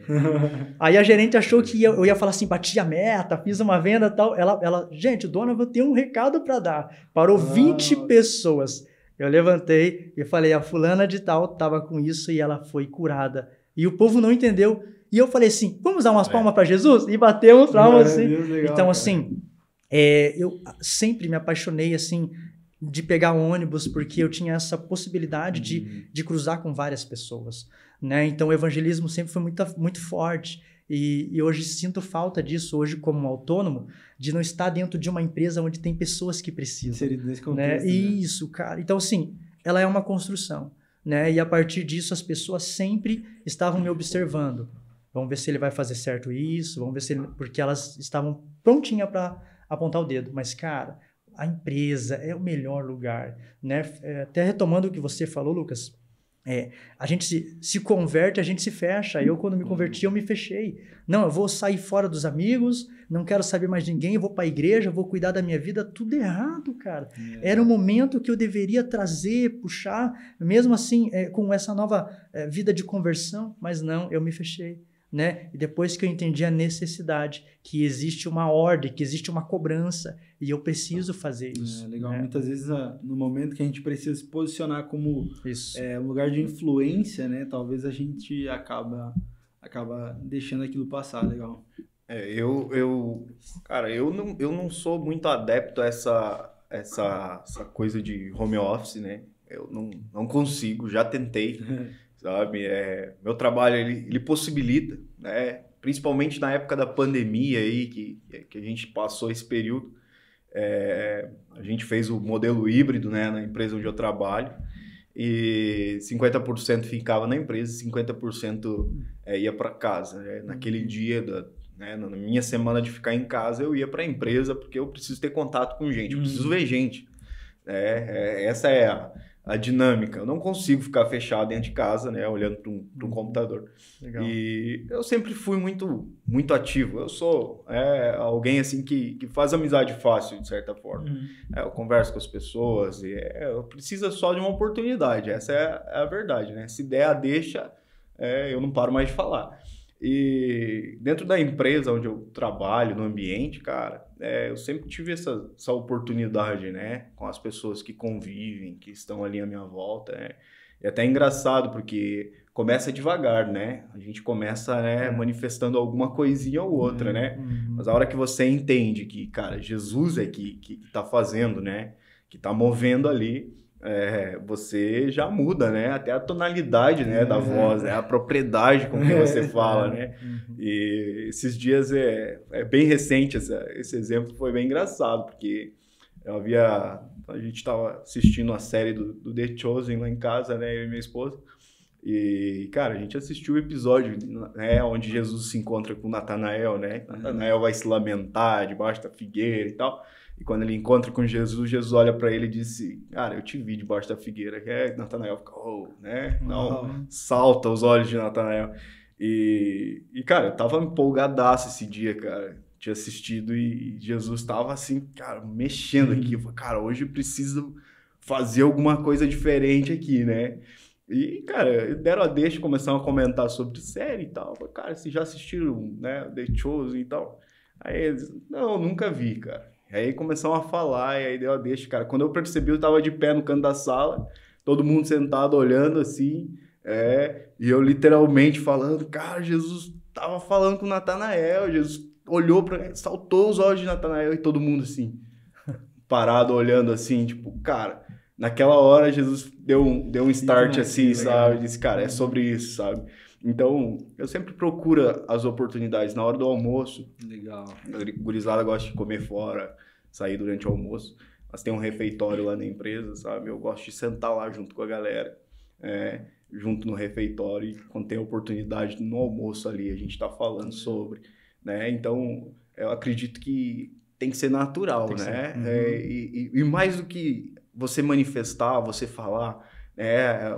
Aí a gerente achou que eu ia falar assim, bati a meta, fiz uma venda e tal. Ela, gente, o Donovan tem um recado pra dar. Parou 20 pessoas. Eu levantei e falei, a fulana de tal tava com isso e ela foi curada. E o povo não entendeu. E eu falei assim, vamos dar umas palmas pra Jesus? E batemos palmas assim. Legal, então, assim, eu sempre me apaixonei, assim, de pegar ônibus, porque eu tinha essa possibilidade de cruzar com várias pessoas, né? Então, o evangelismo sempre foi muito forte. E hoje sinto falta disso, hoje como autônomo, de não estar dentro de uma empresa onde tem pessoas que precisam. Inserido nesse contexto, né? Isso, cara. Então, assim, ela é uma construção, né? E a partir disso, as pessoas sempre estavam me observando. vamos ver se ele vai fazer certo isso, vamos ver se ele... Porque elas estavam prontinhas para apontar o dedo. Mas, cara, a empresa é o melhor lugar, né? Até retomando o que você falou, Lucas, a gente se converte, a gente se fecha. Eu, quando me converti, eu me fechei. Não, eu vou sair fora dos amigos, não quero saber mais de ninguém, eu vou para a igreja, vou cuidar da minha vida. Tudo errado, cara. Era um momento que eu deveria trazer, puxar, mesmo assim, com essa nova vida de conversão, mas não, eu me fechei. Né? E depois que eu entendi a necessidade, que existe uma ordem, que existe uma cobrança, e eu preciso fazer isso. Legal. Né? Muitas vezes, no momento que a gente precisa se posicionar como um lugar de influência, né? Talvez a gente acaba deixando aquilo passar. Legal. Cara, eu não sou muito adepto a essa coisa de home office, né? Eu não consigo, já tentei. Sabe? Meu trabalho, ele possibilita, né? Principalmente na época da pandemia aí, que a gente passou esse período, a gente fez o modelo híbrido, né, na empresa onde eu trabalho, e 50% ficava na empresa, 50% ia para casa, né? Naquele dia, né, na minha semana de ficar em casa, eu ia para a empresa, porque eu preciso ter contato com gente, eu preciso ver gente. Essa é a dinâmica. Eu não consigo ficar fechado dentro de casa, né, olhando para um computador. Legal. E eu sempre fui muito, muito ativo. Eu sou alguém assim que faz amizade fácil, de certa forma. Eu converso com as pessoas e eu preciso só de uma oportunidade. Essa é a verdade, né? Se der a deixa, eu não paro mais de falar. E dentro da empresa onde eu trabalho, no ambiente, cara, eu sempre tive essa oportunidade, né? Com as pessoas que convivem, que estão ali à minha volta, né? E até é engraçado, porque começa devagar, né? A gente começa, né, manifestando alguma coisinha ou outra, né? Mas a hora que você entende que, cara, Jesus é que tá fazendo, né? Que tá movendo ali, você já muda, né? Até a tonalidade, né, da voz, né? A propriedade com que você fala, né? E esses dias é bem recente, esse exemplo foi bem engraçado, porque a gente estava assistindo a série do The Chosen lá em casa, né? Eu e minha esposa. E, cara, a gente assistiu o episódio, né, onde Jesus se encontra com Natanael, né? Natanael vai se lamentar debaixo da figueira e tal. E quando ele encontra com Jesus, Jesus olha para ele e diz: cara, eu te vi debaixo da figueira. Natanael fica, né? Não, salta os olhos de Natanael. E, cara, eu tava empolgadaço esse dia, cara. Tinha assistido e Jesus tava assim, cara, mexendo aqui. Eu falei, cara, hoje eu preciso fazer alguma coisa diferente aqui, né? E, cara, deram a deixa, começaram a comentar sobre série e tal. Eu falei, cara, vocês já assistiram, né, The Chosen e tal? Aí eles, não, nunca vi, cara. Aí começaram a falar e aí deu a deixa, cara. Quando eu percebi, eu tava de pé no canto da sala, todo mundo sentado olhando assim, e eu literalmente falando, cara, Jesus tava falando com o Natanael, Jesus olhou pra ele, saltou os olhos de Natanael e todo mundo assim, parado olhando assim, tipo, cara, naquela hora Jesus deu um start assim, sabe? Disse, cara, é sobre isso, sabe? Então, eu sempre procuro as oportunidades na hora do almoço. Legal. A gurizada gosta de comer fora, sair durante o almoço. Mas tem um refeitório lá na empresa, sabe? Eu gosto de sentar lá junto com a galera, junto no refeitório. E quando tem oportunidade no almoço ali, a gente tá falando sobre, né? Então, eu acredito que tem que ser natural, né? E mais do que você manifestar, você falar...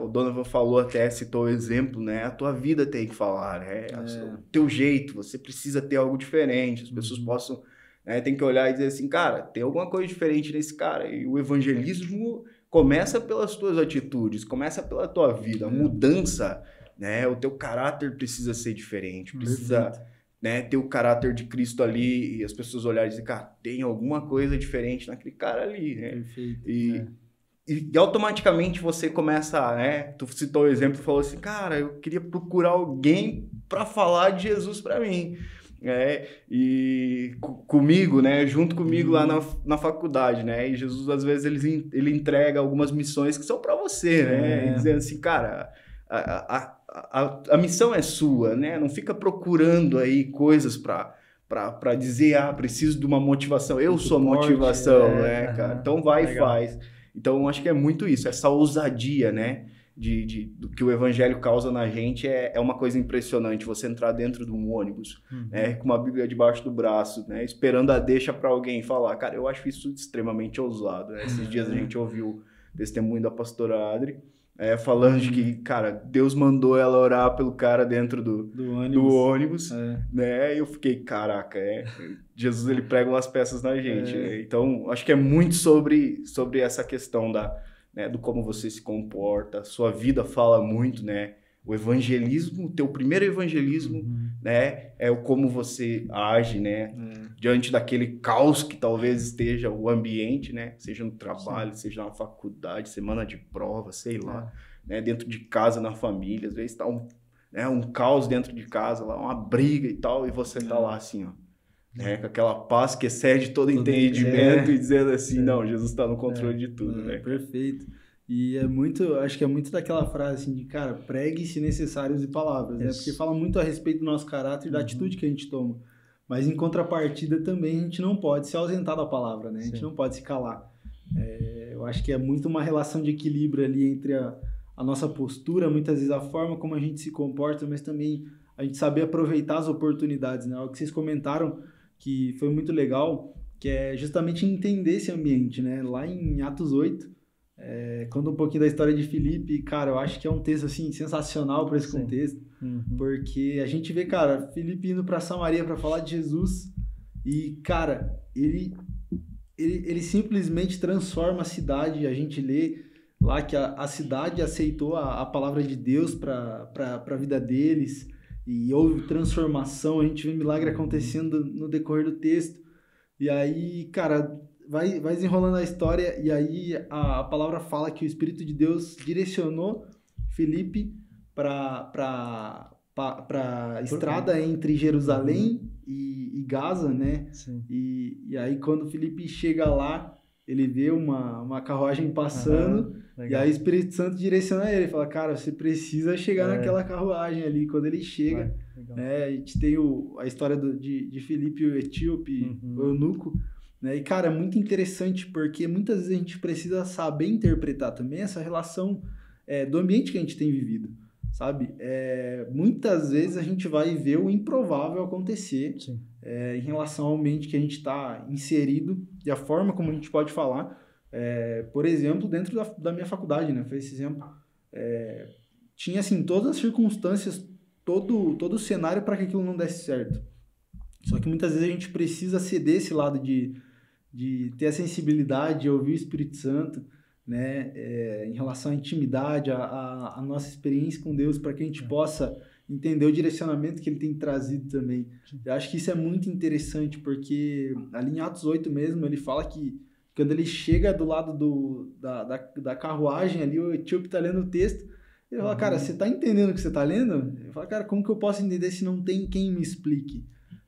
o Donovan falou até, citou o exemplo, né? A tua vida tem que falar, né? O teu jeito, você precisa ter algo diferente, as pessoas possam, né, tem que olhar e dizer assim, cara, tem alguma coisa diferente nesse cara. E o evangelismo começa pelas tuas atitudes, começa pela tua vida, a mudança, né? O teu caráter precisa ser diferente, precisa, né, ter o caráter de Cristo ali e as pessoas olharem e dizer, cara, tem alguma coisa diferente naquele cara ali, né? Perfeito. E automaticamente você começa, né? Tu citou o exemplo e falou assim, cara, eu queria procurar alguém para falar de Jesus para mim. E comigo, né? Junto comigo lá na faculdade, né? E Jesus, às vezes, ele entrega algumas missões que são para você, né? E dizendo assim, cara, a missão é sua, né? Não fica procurando aí coisas para dizer, preciso de uma motivação. Eu sou a motivação, né, cara? Então vai e faz. Então, acho que é muito isso, essa ousadia, né? do que o evangelho causa na gente é uma coisa impressionante. Você entrar dentro de um ônibus, né, com uma Bíblia debaixo do braço, né, esperando a deixa para alguém falar. Cara, eu acho isso extremamente ousado. Né? Esses dias a gente ouviu o testemunho da pastora Adri, falando de que, cara, Deus mandou ela orar pelo cara dentro do ônibus, né? E eu fiquei, caraca, Jesus, ele prega umas peças na gente. Né? Então, acho que é muito sobre essa questão né, do como você se comporta. Sua vida fala muito, né? O evangelismo, o teu primeiro evangelismo, né? É o como você age, né? Diante daquele caos que talvez esteja o ambiente, né? Seja no trabalho, seja na faculdade, semana de prova, sei lá. Né? Dentro de casa, na família. Às vezes tá um caos dentro de casa, lá, uma briga e tal, e você tá lá assim, ó. Né? Com aquela paz que excede todo entendimento e dizendo assim, não, Jesus está no controle de tudo, né? Perfeito. E acho que é muito daquela frase assim de, cara, pregue se necessário use palavras, né? Porque fala muito a respeito do nosso caráter e da atitude que a gente toma. Mas em contrapartida também a gente não pode se ausentar da palavra, né? A gente não pode se calar. Eu acho que é muito uma relação de equilíbrio ali entre a nossa postura, muitas vezes a forma como a gente se comporta, mas também a gente saber aproveitar as oportunidades, né? O que vocês comentaram que foi muito legal, que é justamente entender esse ambiente, né? Lá em Atos 8, conta um pouquinho da história de Filipe, cara, eu acho que é um texto, assim, sensacional para esse contexto, porque a gente vê, cara, Filipe indo para Samaria para falar de Jesus e, cara, ele simplesmente transforma a cidade. A gente lê lá que a cidade aceitou a palavra de Deus para a vida deles, e houve transformação, a gente vê milagre acontecendo no decorrer do texto. E aí, cara, vai desenrolando a história, e aí a palavra fala que o Espírito de Deus direcionou Filipe para estrada entre Jerusalém e Gaza, né? Sim. E aí quando Filipe chega lá, ele vê uma carruagem passando, e aí o Espírito Santo direciona ele, fala, cara, você precisa chegar naquela carruagem ali. Quando ele chega, né, a gente tem a história de Filipe, o etíope, o eunuco, né? E, cara, é muito interessante, porque muitas vezes a gente precisa saber interpretar também essa relação do ambiente que a gente tem vivido, sabe? Muitas vezes a gente vai ver o improvável acontecer em relação ao ambiente que a gente está inserido e a forma como a gente pode falar. Por exemplo, dentro da minha faculdade, né? Foi esse exemplo. Tinha, assim, todas as circunstâncias, todo o cenário para que aquilo não desse certo. Só que muitas vezes a gente precisa ceder esse lado de ter a sensibilidade, de ouvir o Espírito Santo, né? Em relação à intimidade, a nossa experiência com Deus, para que a gente possa entender o direcionamento que ele tem trazido também. Eu acho que isso é muito interessante, porque ali em Atos 8 mesmo, ele fala que quando ele chega do lado da carruagem ali, o etíope está lendo o texto, ele fala, cara, você está entendendo o que você está lendo? Ele fala, cara, como que eu posso entender se não tem quem me explique?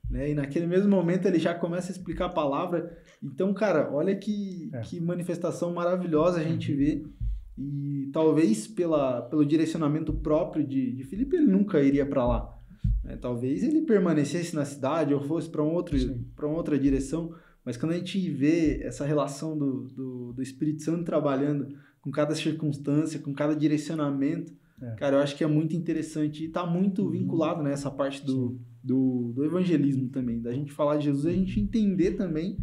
Né? E naquele mesmo momento ele já começa a explicar a palavra. Então, cara, olha que manifestação maravilhosa a gente vê. E talvez pelo direcionamento próprio de Filipe, ele nunca iria para lá. Talvez ele permanecesse na cidade ou fosse para uma outra direção. Mas quando a gente vê essa relação do Espírito Santo trabalhando com cada circunstância, com cada direcionamento, cara, eu acho que é muito interessante. E está muito vinculado nessa parte do evangelismo também. Da gente falar de Jesus, a gente entender também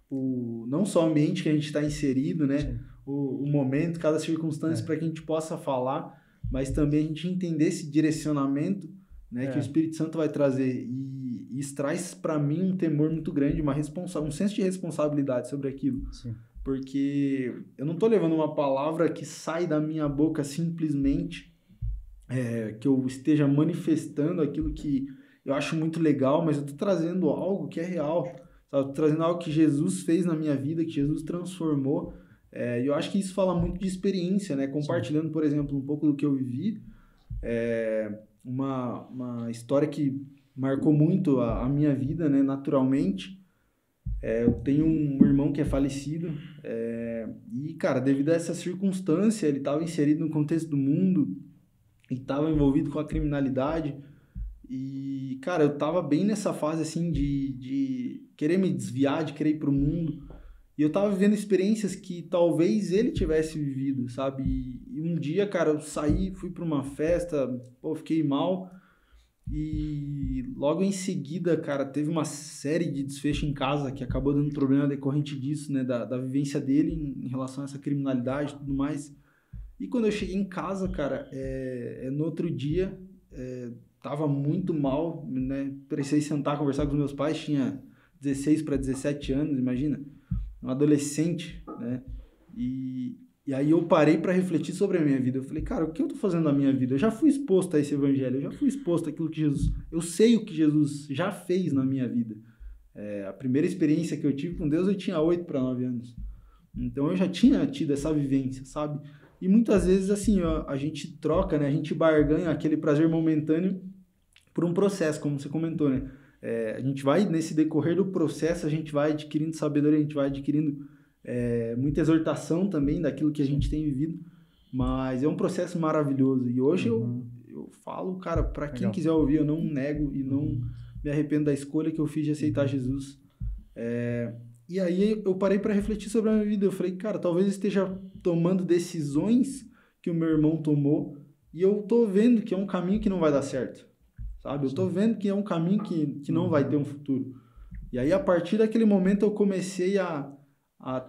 não só o ambiente que a gente está inserido, né? O momento, cada circunstância para que a gente possa falar, mas também a gente entender esse direcionamento, né, que o Espírito Santo vai trazer. E isso traz para mim um temor muito grande, um senso de responsabilidade sobre aquilo. Sim. Porque eu não estou levando uma palavra que sai da minha boca simplesmente, que eu esteja manifestando aquilo que eu acho muito legal, mas eu estou trazendo algo que é real. Estou trazendo algo que Jesus fez na minha vida, que Jesus transformou. E eu acho que isso fala muito de experiência, né? Compartilhando, por exemplo, um pouco do que eu vivi. Uma história que marcou muito a minha vida, né? Naturalmente. Eu tenho um irmão que é falecido. E, cara, devido a essa circunstância, ele estava inserido no contexto do mundo e estava envolvido com a criminalidade. E, cara, eu estava bem nessa fase, assim, de querer me desviar, de querer ir para o mundo. E eu tava vivendo experiências que talvez ele tivesse vivido, sabe? E um dia, cara, eu saí, fui pra uma festa, pô, fiquei mal. E logo em seguida, cara, teve uma série de desfecho em casa que acabou dando problema decorrente disso, né? Da vivência dele em relação a essa criminalidade e tudo mais. E quando eu cheguei em casa, cara, no outro dia, tava muito mal, né? Precisei sentar, conversar com os meus pais, tinha 16 para 17 anos, imagina. Um adolescente, né? E aí eu parei para refletir sobre a minha vida. Eu falei, cara, o que eu tô fazendo na minha vida? Eu já fui exposto a esse evangelho, eu já fui exposto àquilo que Jesus... Eu sei o que Jesus já fez na minha vida. A primeira experiência que eu tive com Deus, eu tinha 8 para 9 anos. Então eu já tinha tido essa vivência, sabe? E muitas vezes, assim, a gente troca, né? A gente barganha aquele prazer momentâneo por um processo, como você comentou, né? A gente vai, nesse decorrer do processo, a gente vai adquirindo sabedoria, a gente vai adquirindo muita exortação também daquilo que a gente tem vivido, mas é um processo maravilhoso. E hoje eu falo, cara, para quem quiser ouvir, eu não nego e não me arrependo da escolha que eu fiz de aceitar Jesus. E aí eu parei para refletir sobre a minha vida. Eu falei, cara, talvez eu esteja tomando decisões que o meu irmão tomou e eu tô vendo que é um caminho que não vai dar certo, sabe? Eu tô vendo que é um caminho que não vai ter um futuro. E aí, a partir daquele momento, eu comecei a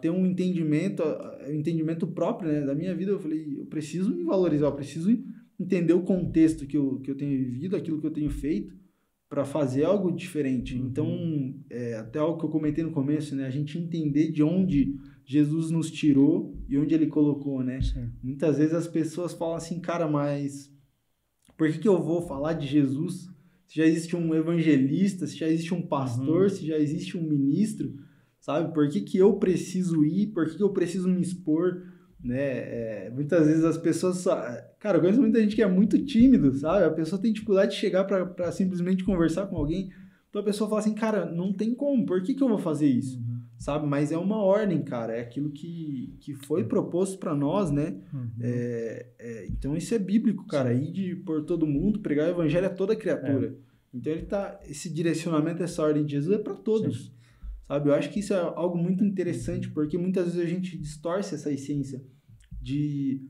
ter um entendimento próprio, né, da minha vida. Eu falei, eu preciso me valorizar, eu preciso entender o contexto que eu tenho vivido, aquilo que eu tenho feito, para fazer algo diferente. Então, até algo que eu comentei no começo, né, a gente entender de onde Jesus nos tirou e onde ele colocou, né? Sim. Muitas vezes as pessoas falam assim, cara, mas por que eu vou falar de Jesus se já existe um evangelista, se já existe um pastor, se já existe um ministro, sabe? Por que eu preciso ir? Por que eu preciso me expor? Né? Muitas vezes as pessoas... Cara, eu conheço muita gente que é muito tímido, sabe? A pessoa tem dificuldade de chegar para simplesmente conversar com alguém. Então a pessoa fala assim, cara, não tem como, por que eu vou fazer isso? Sabe? Mas é uma ordem, cara. É aquilo que foi proposto para nós, né? Então isso é bíblico, cara. Ir por todo mundo, pregar o evangelho a toda criatura. Então esse direcionamento, essa ordem de Jesus é para todos. Sim. Sabe? Eu acho que isso é algo muito interessante, porque muitas vezes a gente distorce essa essência de,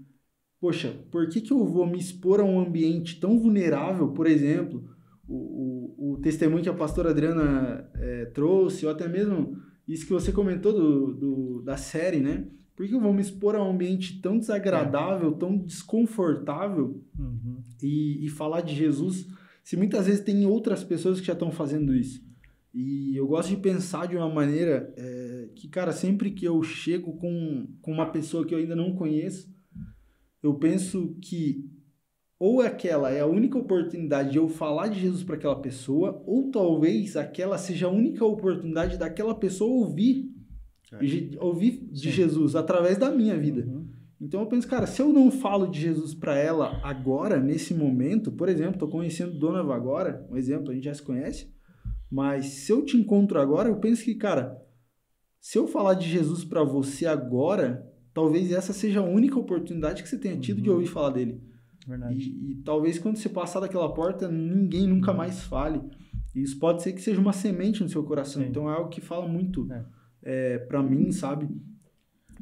poxa, por que eu vou me expor a um ambiente tão vulnerável? Por exemplo, o testemunho que a pastora Adriana trouxe, ou até mesmo isso que você comentou da série, né? Por que eu vou me expor a um ambiente tão desagradável, tão desconfortável e falar de Jesus, se muitas vezes tem outras pessoas que já estão fazendo isso? E eu gosto de pensar de uma maneira que, cara, sempre que eu chego com uma pessoa que eu ainda não conheço, eu penso que ou aquela é a única oportunidade de eu falar de Jesus para aquela pessoa, ou talvez aquela seja a única oportunidade daquela pessoa ouvir de Jesus através da minha vida. Então eu penso, cara, se eu não falo de Jesus para ela agora, nesse momento, por exemplo, estou conhecendo Donovan agora, um exemplo, a gente já se conhece, mas se eu te encontro agora, eu penso que, cara, se eu falar de Jesus para você agora, talvez essa seja a única oportunidade que você tenha tido de ouvir falar dele. Verdade. E talvez quando você passar daquela porta, ninguém nunca mais fale. E isso pode ser que seja uma semente no seu coração. Sim. Então é algo que fala muito para mim, sabe?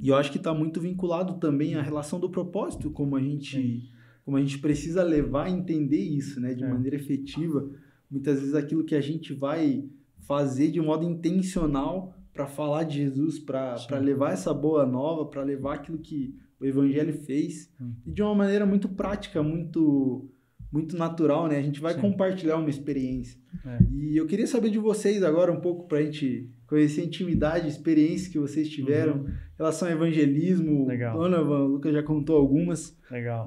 E eu acho que está muito vinculado também à relação do propósito, como a gente precisa levar a entender isso, né? De maneira efetiva. Muitas vezes aquilo que a gente vai fazer de modo intencional para falar de Jesus, para levar essa boa nova, para levar aquilo que o Evangelho fez, e de uma maneira muito prática, muito, muito natural, né? A gente vai compartilhar uma experiência. E eu queria saber de vocês agora um pouco para a gente conhecer a intimidade, a experiência que vocês tiveram em relação ao evangelismo. Donovan, o Lucas já contou algumas,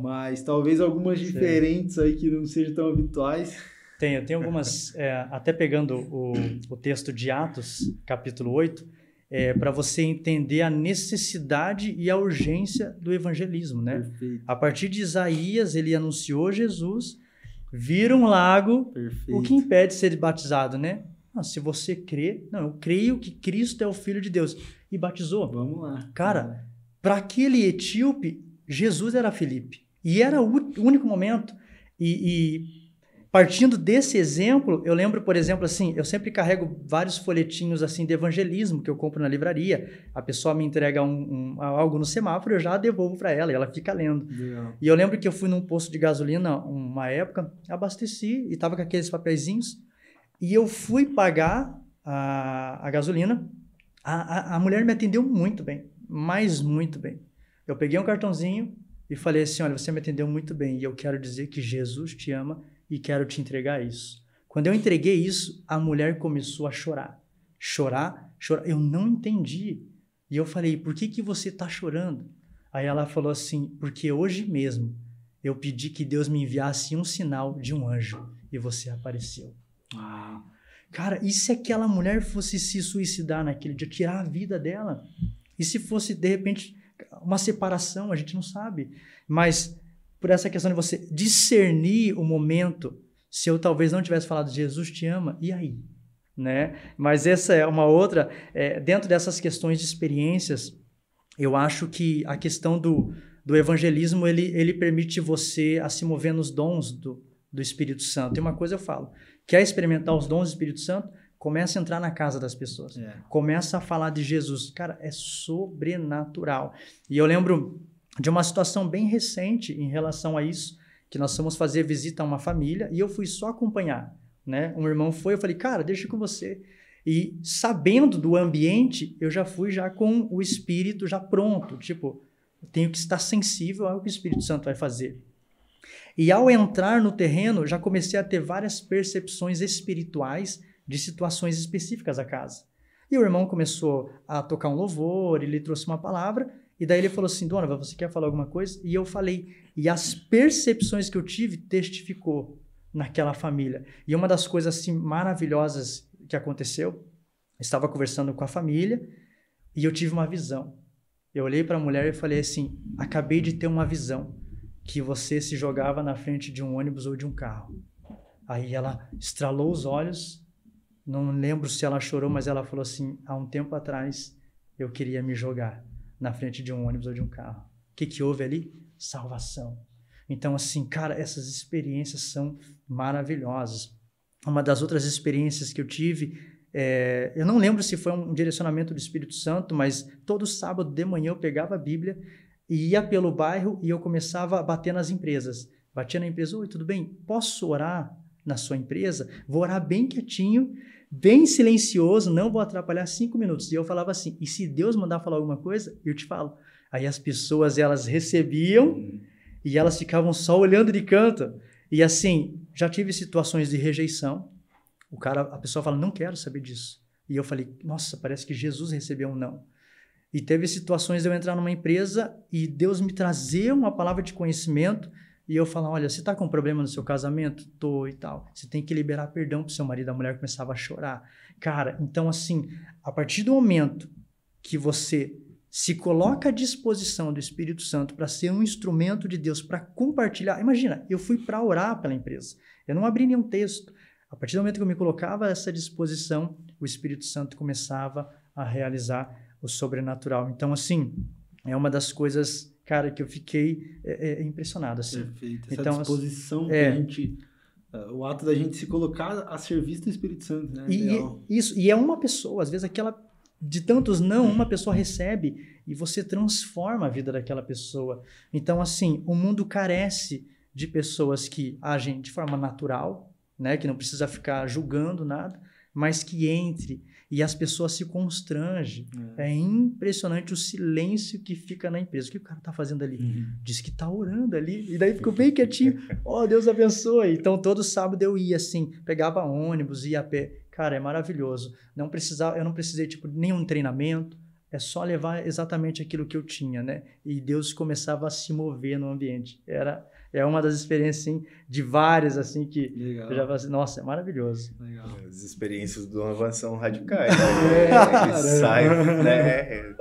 mas talvez algumas diferentes aí que não sejam tão habituais. Tenho algumas, até pegando o texto de Atos, capítulo 8, para você entender a necessidade e a urgência do evangelismo, né? Perfeito. A partir de Isaías, ele anunciou Jesus, vira um lago, perfeito. O que impede de ser batizado, né? Se você crê, eu creio que Cristo é o Filho de Deus, e batizou. Vamos lá. Cara, para aquele etíope, Jesus era Filipe, e era o único momento, e partindo desse exemplo, eu lembro, por exemplo, assim, eu sempre carrego vários folhetinhos assim de evangelismo que eu compro na livraria. A pessoa me entrega algo no semáforo, eu já devolvo para ela e ela fica lendo. Legal. E eu lembro que eu fui num posto de gasolina uma época, abasteci e tava com aqueles papeizinhos e eu fui pagar a gasolina. A mulher me atendeu muito bem, mas muito bem. Eu peguei um cartãozinho e falei assim, olha, você me atendeu muito bem e eu quero dizer que Jesus te ama e quero te entregar isso. Quando eu entreguei isso, a mulher começou a chorar. Chorar. Eu não entendi. E eu falei, por que você está chorando? Aí ela falou assim, porque hoje mesmo eu pedi que Deus me enviasse um sinal de um anjo e você apareceu. Cara, e se aquela mulher fosse se suicidar naquele dia, tirar a vida dela? E se fosse, de repente, uma separação, a gente não sabe. Mas por essa questão de você discernir o momento, se eu talvez não tivesse falado Jesus te ama, e aí? Né? Mas essa é uma outra, dentro dessas questões de experiências, eu acho que a questão do evangelismo, ele permite você a se mover nos dons do Espírito Santo. Tem uma coisa eu falo, quer experimentar os dons do Espírito Santo? Começa a entrar na casa das pessoas. Começa a falar de Jesus. Cara, é sobrenatural. E eu lembro de uma situação bem recente em relação a isso, que nós fomos fazer visita a uma família e eu fui só acompanhar, né? Um irmão foi, eu falei, cara, deixa com você. E sabendo do ambiente, eu já fui já com o espírito já pronto, tipo, eu tenho que estar sensível ao que o Espírito Santo vai fazer. E ao entrar no terreno, já comecei a ter várias percepções espirituais de situações específicas da casa. E o irmão começou a tocar um louvor, ele trouxe uma palavra, e daí ele falou assim, Donovan, você quer falar alguma coisa? E eu falei, e as percepções que eu tive testificou naquela família. E uma das coisas assim maravilhosas que aconteceu, eu estava conversando com a família, e eu tive uma visão. Eu olhei para a mulher e falei assim, acabei de ter uma visão, que você se jogava na frente de um ônibus ou de um carro. Aí ela estralou os olhos, não lembro se ela chorou, mas ela falou assim, há um tempo atrás eu queria me jogar na frente de um ônibus ou de um carro. O que houve ali? Salvação. Então, assim, cara, essas experiências são maravilhosas. Uma das outras experiências que eu tive, eu não lembro se foi um direcionamento do Espírito Santo, mas todo sábado de manhã eu pegava a Bíblia e ia pelo bairro e eu começava a bater nas empresas. Batia na empresa, oi, tudo bem? Posso orar na sua empresa? Vou orar bem quietinho, bem silencioso, não vou atrapalhar 5 minutos. E eu falava assim, e se Deus mandar falar alguma coisa, eu te falo. Aí as pessoas, elas recebiam e elas ficavam só olhando de canto. E assim, já tive situações de rejeição. A pessoa fala, não quero saber disso. E eu falei, nossa, parece que Jesus recebeu um não. E teve situações de eu entrar numa empresa e Deus me trazer uma palavra de conhecimento e eu falar, olha, você está com um problema no seu casamento? Tô e tal. Você tem que liberar perdão pro seu marido. A mulher começava a chorar. Cara, então assim, a partir do momento que você se coloca à disposição do Espírito Santo para ser um instrumento de Deus, para compartilhar. Imagina, eu fui para orar pela empresa. Eu não abri nenhum texto. A partir do momento que eu me colocava a essa disposição, o Espírito Santo começava a realizar o sobrenatural. Então, assim, é uma das coisas, cara, que eu fiquei impressionado. Assim. Perfeito. Essa então, disposição que a gente... O ato da gente se colocar a serviço do Espírito Santo, né? E é uma pessoa, às vezes aquela... De tantos não, uma pessoa recebe e você transforma a vida daquela pessoa. Então, assim, o mundo carece de pessoas que agem de forma natural, né? Que não precisa ficar julgando nada, mas que entre e as pessoas se constrangem. É impressionante o silêncio que fica na empresa. O que o cara tá fazendo ali? Diz que tá orando ali. E daí ficou bem quietinho. Deus abençoe. Então, todo sábado eu ia assim, pegava ônibus, ia a pé. Cara, é maravilhoso. Eu não precisei, tipo, nenhum treinamento. É só levar exatamente aquilo que eu tinha, né? E Deus começava a se mover no ambiente. É uma das experiências, assim, de várias, assim, que Legal. eu já falei assim, nossa, é maravilhoso. Legal. As experiências do Donovan são radicais. Né?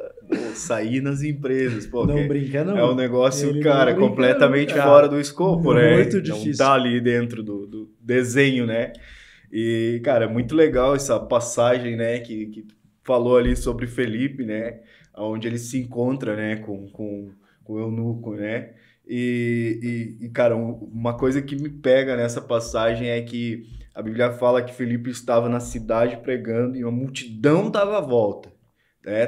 Sair nas empresas. Pô, não brinca, não. É um negócio, Ele cara, não brinca, completamente não, cara. fora do escopo, né? Muito difícil. Não tá ali dentro do desenho, né? E, cara, é muito legal essa passagem, né? Que tu falou ali sobre Felipe, né? Onde ele se encontra, né? Com o eunuco, né? Cara, uma coisa que me pega nessa passagem é que a Bíblia fala que Filipe estava na cidade pregando e uma multidão estava à volta.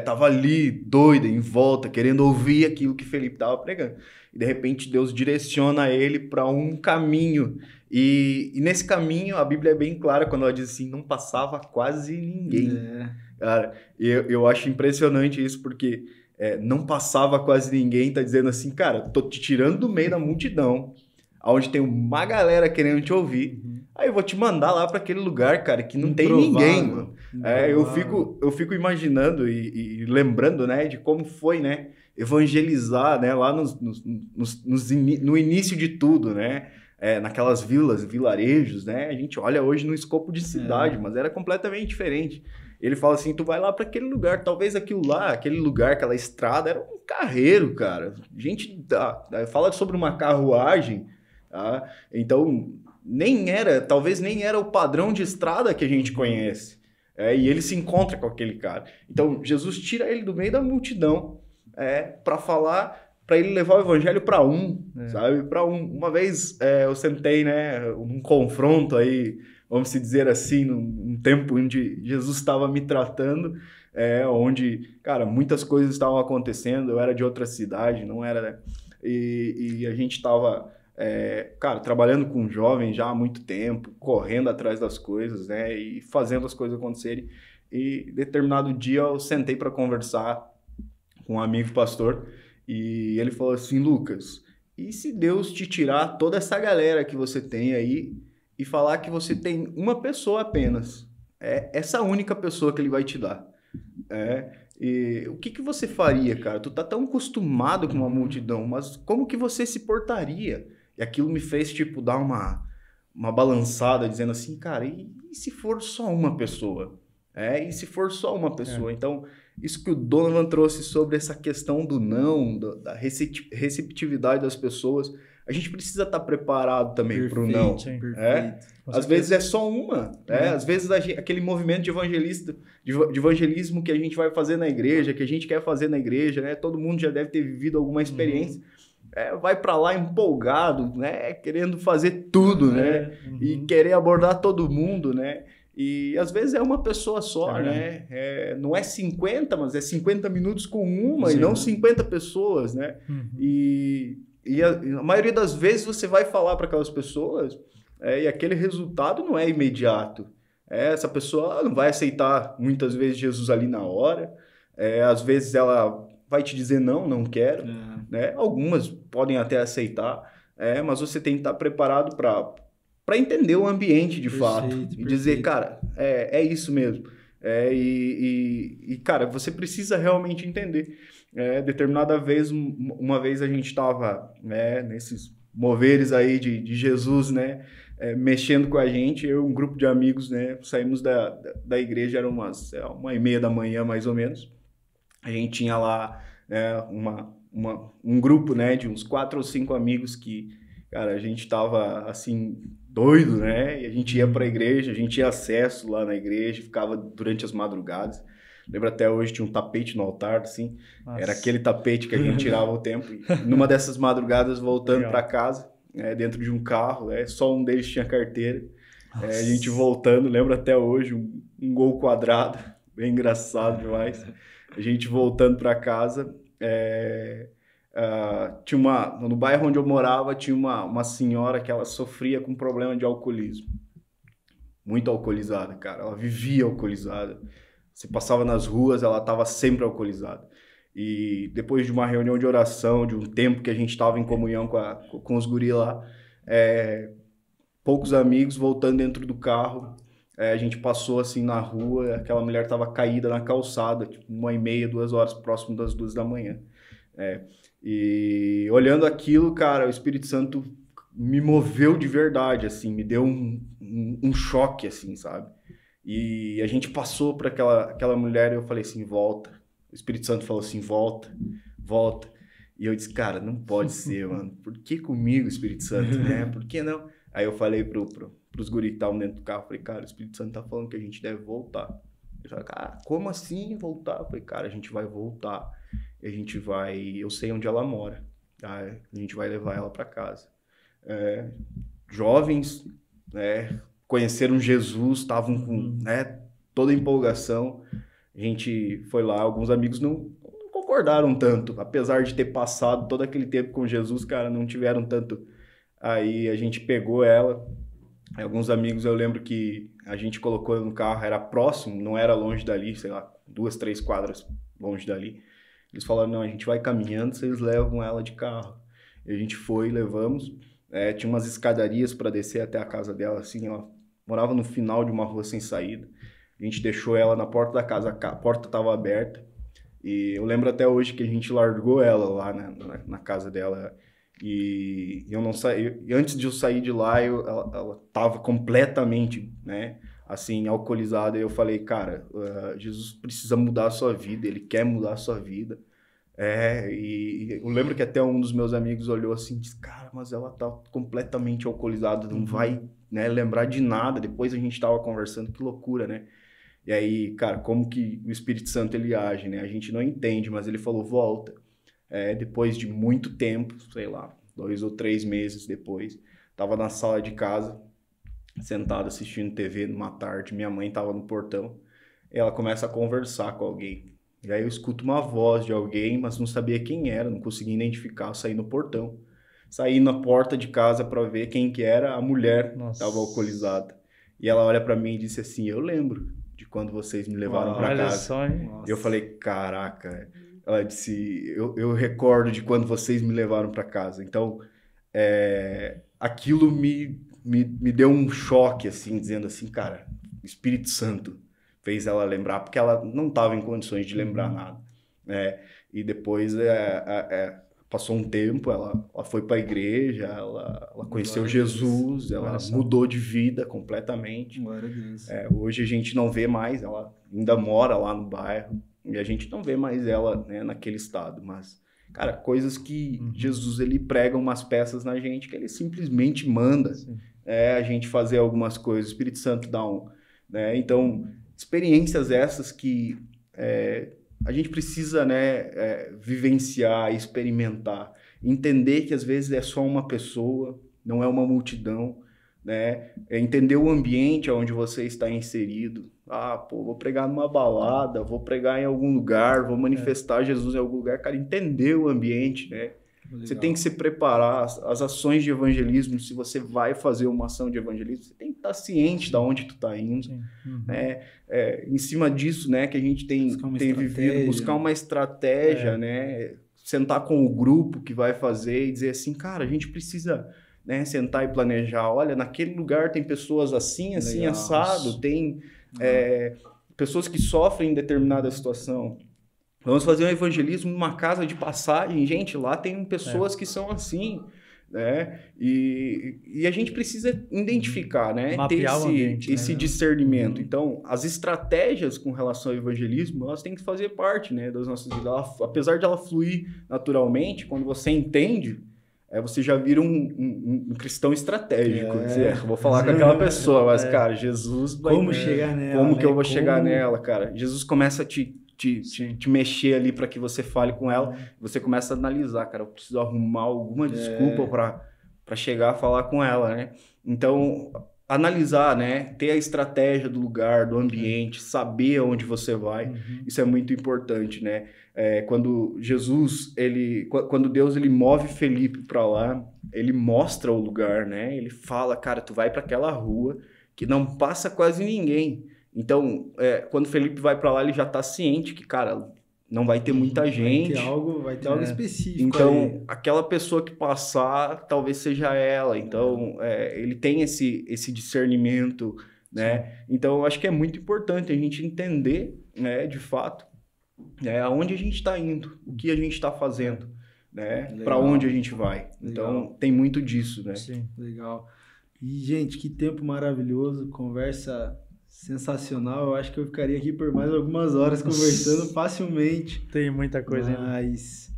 Tava ali, doida, em volta, querendo ouvir aquilo que Felipe estava pregando. E de repente Deus direciona ele para um caminho. E nesse caminho, a Bíblia é bem clara quando ela diz assim, não passava quase ninguém. Cara, eu acho impressionante isso, porque não passava quase ninguém, tá dizendo assim, cara, tô te tirando do meio da multidão, onde tem uma galera querendo te ouvir. Aí eu vou te mandar lá para aquele lugar, cara, que não tem ninguém, mano. Eu fico imaginando e lembrando, né, de como foi, né, evangelizar, né, lá no início de tudo, né, naquelas vilarejos, né, a gente olha hoje no escopo de cidade, mas era completamente diferente. Ele fala assim, tu vai lá para aquele lugar, talvez aquele lugar, aquela estrada, era um carreiro, cara. Gente, fala sobre uma carruagem, tá? Então, talvez nem era o padrão de estrada que a gente conhece. E ele se encontra com aquele cara. Então, Jesus tira ele do meio da multidão para falar, para ele levar o evangelho para sabe? Para uma vez eu sentei, né, num confronto aí, vamos dizer assim, num tempo onde Jesus estava me tratando, onde, cara, muitas coisas estavam acontecendo, eu era de outra cidade, não era, né? E a gente estava, cara, trabalhando com jovens já há muito tempo, correndo atrás das coisas, né, e fazendo as coisas acontecerem. E determinado dia eu sentei para conversar com um amigo pastor, e ele falou assim, Lucas, e se Deus te tirar toda essa galera que você tem aí e falar que você tem uma pessoa apenas, essa única pessoa que ele vai te dar? E o que você faria, cara? Tu tá tão acostumado com uma multidão, mas como que você se portaria? E aquilo me fez, tipo, dar uma balançada, dizendo assim, cara, e se for só uma pessoa? E se for só uma pessoa? Então, isso que o Donovan trouxe sobre essa questão do não, da receptividade das pessoas, a gente precisa estar preparado também para o não. Às vezes é só uma. Às vezes aquele movimento de evangelismo que a gente vai fazer na igreja, que a gente quer fazer na igreja, né? Todo mundo já deve ter vivido alguma experiência. Vai para lá empolgado, né? Querendo fazer tudo, né? E querer abordar todo mundo, né? E às vezes é uma pessoa só, né? Não é 50, mas é 50 minutos com uma, e não 50 pessoas, né? E a maioria das vezes você vai falar para aquelas pessoas e aquele resultado não é imediato. Essa pessoa não vai aceitar muitas vezes Jesus ali na hora. Às vezes ela vai te dizer não quero. Né? Algumas podem até aceitar, mas você tem que estar preparado para entender o ambiente de fato e dizer, cara, é isso mesmo. Cara, você precisa realmente entender. Determinada vez, uma vez a gente estava nesses moveres aí de Jesus, né, mexendo com a gente, eu e um grupo de amigos, né, saímos da igreja, era 1h30 da manhã, mais ou menos. A gente tinha lá um grupo, né, de uns 4 ou 5 amigos que, cara, a gente estava assim doido, né? E a gente ia para a igreja, a gente tinha acesso lá na igreja, ficava durante as madrugadas. Lembro até hoje, tinha um tapete no altar, assim. Nossa. Era aquele tapete que a gente tirava o tempo. E numa dessas madrugadas, voltando para casa, dentro de um carro, só um deles tinha carteira. A gente voltando, lembro até hoje, um Gol quadrado, bem engraçado demais. A gente voltando para casa, no bairro onde eu morava, tinha uma senhora que ela sofria com problema de alcoolismo. Muito alcoolizada, cara. Ela vivia alcoolizada. Você passava nas ruas, ela estava sempre alcoolizada. E depois de uma reunião de oração, de um tempo que a gente estava em comunhão com os guris lá, poucos amigos voltando dentro do carro, a gente passou assim na rua, aquela mulher estava caída na calçada, tipo 1h30, 2 horas, próximo das 2 da manhã. E olhando aquilo, cara, o Espírito Santo me moveu de verdade, assim, me deu um choque, assim, sabe? E a gente passou por aquela mulher e eu falei assim, volta. O Espírito Santo falou assim, volta. E eu disse, cara, não pode ser, mano. Por que comigo, Espírito Santo, né? Por que não? Aí eu falei pros guris que estavam dentro do carro, falei, cara, o Espírito Santo tá falando que a gente deve voltar. Ele falou, cara, como assim voltar? Eu falei, cara, a gente vai voltar. E a gente vai... Eu sei onde ela mora. a gente vai levar ela para casa. Jovens, né, conheceram Jesus, estavam com, né, toda a empolgação. A gente foi lá, alguns amigos não concordaram tanto, apesar de ter passado todo aquele tempo com Jesus, cara, não tiveram tanto. Aí a gente pegou ela, alguns amigos, eu lembro que a gente colocou no carro, era próximo, não era longe dali, sei lá, 2, 3 quadras longe dali. Eles falaram, não, a gente vai caminhando, vocês levam ela de carro. E a gente foi, levamos, tinha umas escadarias para descer até a casa dela, assim, ela morava no final de uma rua sem saída. A gente deixou ela na porta da casa, a porta estava aberta. E eu lembro até hoje que a gente largou ela lá na casa dela. E eu não saí. E antes de eu sair de lá, ela estava completamente, né, assim, alcoolizada. E eu falei, cara, Jesus precisa mudar a sua vida, ele quer mudar a sua vida. E eu lembro que até um dos meus amigos olhou assim e disse, cara, mas ela tá completamente alcoolizada, não vai, né, lembrar de nada. Depois a gente tava conversando, que loucura, né? E aí, cara, como que o Espírito Santo ele age, né? A gente não entende, mas ele falou, volta. Depois de muito tempo, sei lá, 2 ou 3 meses depois, tava na sala de casa, sentado assistindo TV numa tarde, minha mãe tava no portão, e ela começa a conversar com alguém. E aí eu escuto uma voz de alguém, mas não sabia quem era, não conseguia identificar, eu saí no portão. Saí na porta de casa para ver quem que era, a mulher estava alcoolizada. E ela olha para mim e disse assim, eu lembro de quando vocês me levaram para casa. Só, eu falei, caraca. Ela disse, eu recordo de quando vocês me levaram para casa. Então, aquilo me deu um choque, assim, dizendo assim, cara, o Espírito Santo fez ela lembrar, porque ela não estava em condições de lembrar nada. E depois passou um tempo, ela foi para a igreja, ela conheceu Jesus, ela mudou de vida completamente. Glória a Deus. Hoje a gente não vê mais, ela ainda mora lá no bairro, e a gente não vê mais ela, né, naquele estado. Mas, cara, coisas que Jesus, ele prega umas peças na gente que ele simplesmente manda a gente fazer algumas coisas. O Espírito Santo dá né? Então, experiências essas que a gente precisa, né, vivenciar, experimentar, entender que às vezes é só uma pessoa, não é uma multidão, né? Entender o ambiente onde você está inserido. Vou pregar numa balada, vou pregar em algum lugar, vou manifestar Jesus em algum lugar. Cara, entender o ambiente, né? Legal. Você tem que se preparar. As ações de evangelismo, se você vai fazer uma ação de evangelismo, você tem que estar ciente de onde tu está indo. Né? Em cima disso, né, que a gente tem vivido, buscar uma estratégia, né? Sentar com o grupo que vai fazer e dizer assim, cara, a gente precisa, né, sentar e planejar. Olha, naquele lugar tem pessoas assim, assim, legal, assado, tem pessoas que sofrem em determinada situação. Vamos fazer um evangelismo numa casa de passagem. Gente, lá tem pessoas que são assim, né? E a gente precisa identificar, né? Mapear ter esse né? discernimento. Então, as estratégias com relação ao evangelismo, elas têm que fazer parte, né, das nossas vidas. Apesar de ela fluir naturalmente, quando você entende, você já vira um cristão estratégico. Vou falar com aquela pessoa, mas, cara, Jesus vai... Como chegar nela? Como que eu vou chegar nela, cara? Jesus começa a te mexer ali para que você fale com ela. Você começa a analisar, cara, eu preciso arrumar alguma desculpa para chegar a falar com ela, né? Então, analisar, né? Ter a estratégia do lugar, do ambiente, saber aonde você vai. Isso é muito importante, né? Quando Deus ele move Felipe para lá, ele mostra o lugar, né? Ele fala, cara, tu vai para aquela rua que não passa quase ninguém. Então, quando Felipe vai para lá, ele já está ciente que, cara, não vai ter muita gente. Vai ter algo específico. Então, aquela pessoa que passar, talvez seja ela. Então, ele tem esse discernimento, né? Sim. Então, eu acho que é muito importante a gente entender, né, de fato, aonde a gente está indo, o que a gente está fazendo, né? Para onde a gente vai. Legal. Então, tem muito disso, né? Sim, legal. E, gente, que tempo maravilhoso, conversa sensacional. Eu acho que eu ficaria aqui por mais algumas horas conversando facilmente. Tem muita coisa ainda. Mas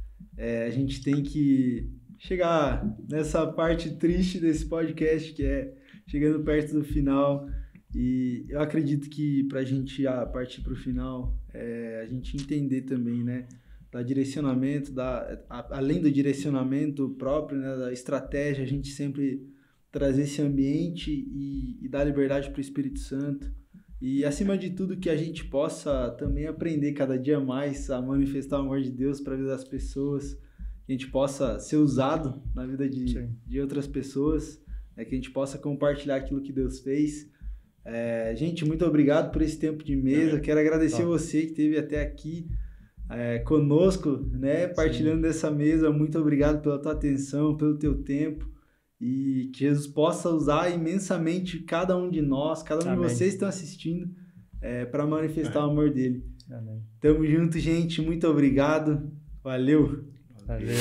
a gente tem que chegar nessa parte triste desse podcast, que é chegando perto do final. E eu acredito que para a gente partir para o final, a gente entender também, né, direcionamento, além do direcionamento próprio, né, da estratégia, a gente sempre trazer esse ambiente e dar liberdade para o Espírito Santo. E, acima de tudo, que a gente possa também aprender cada dia mais a manifestar o amor de Deus para a vida das pessoas, que a gente possa ser usado na vida de outras pessoas, que a gente possa compartilhar aquilo que Deus fez. Gente, muito obrigado por esse tempo de mesa. Quero agradecer você que esteve até aqui conosco, né, partilhando dessa mesa. Muito obrigado pela tua atenção, pelo teu tempo. E que Jesus possa usar imensamente cada um de nós, cada um de vocês que estão assistindo, para manifestar o amor dele. Amém. Tamo junto, gente. Muito obrigado. Valeu. Valeu.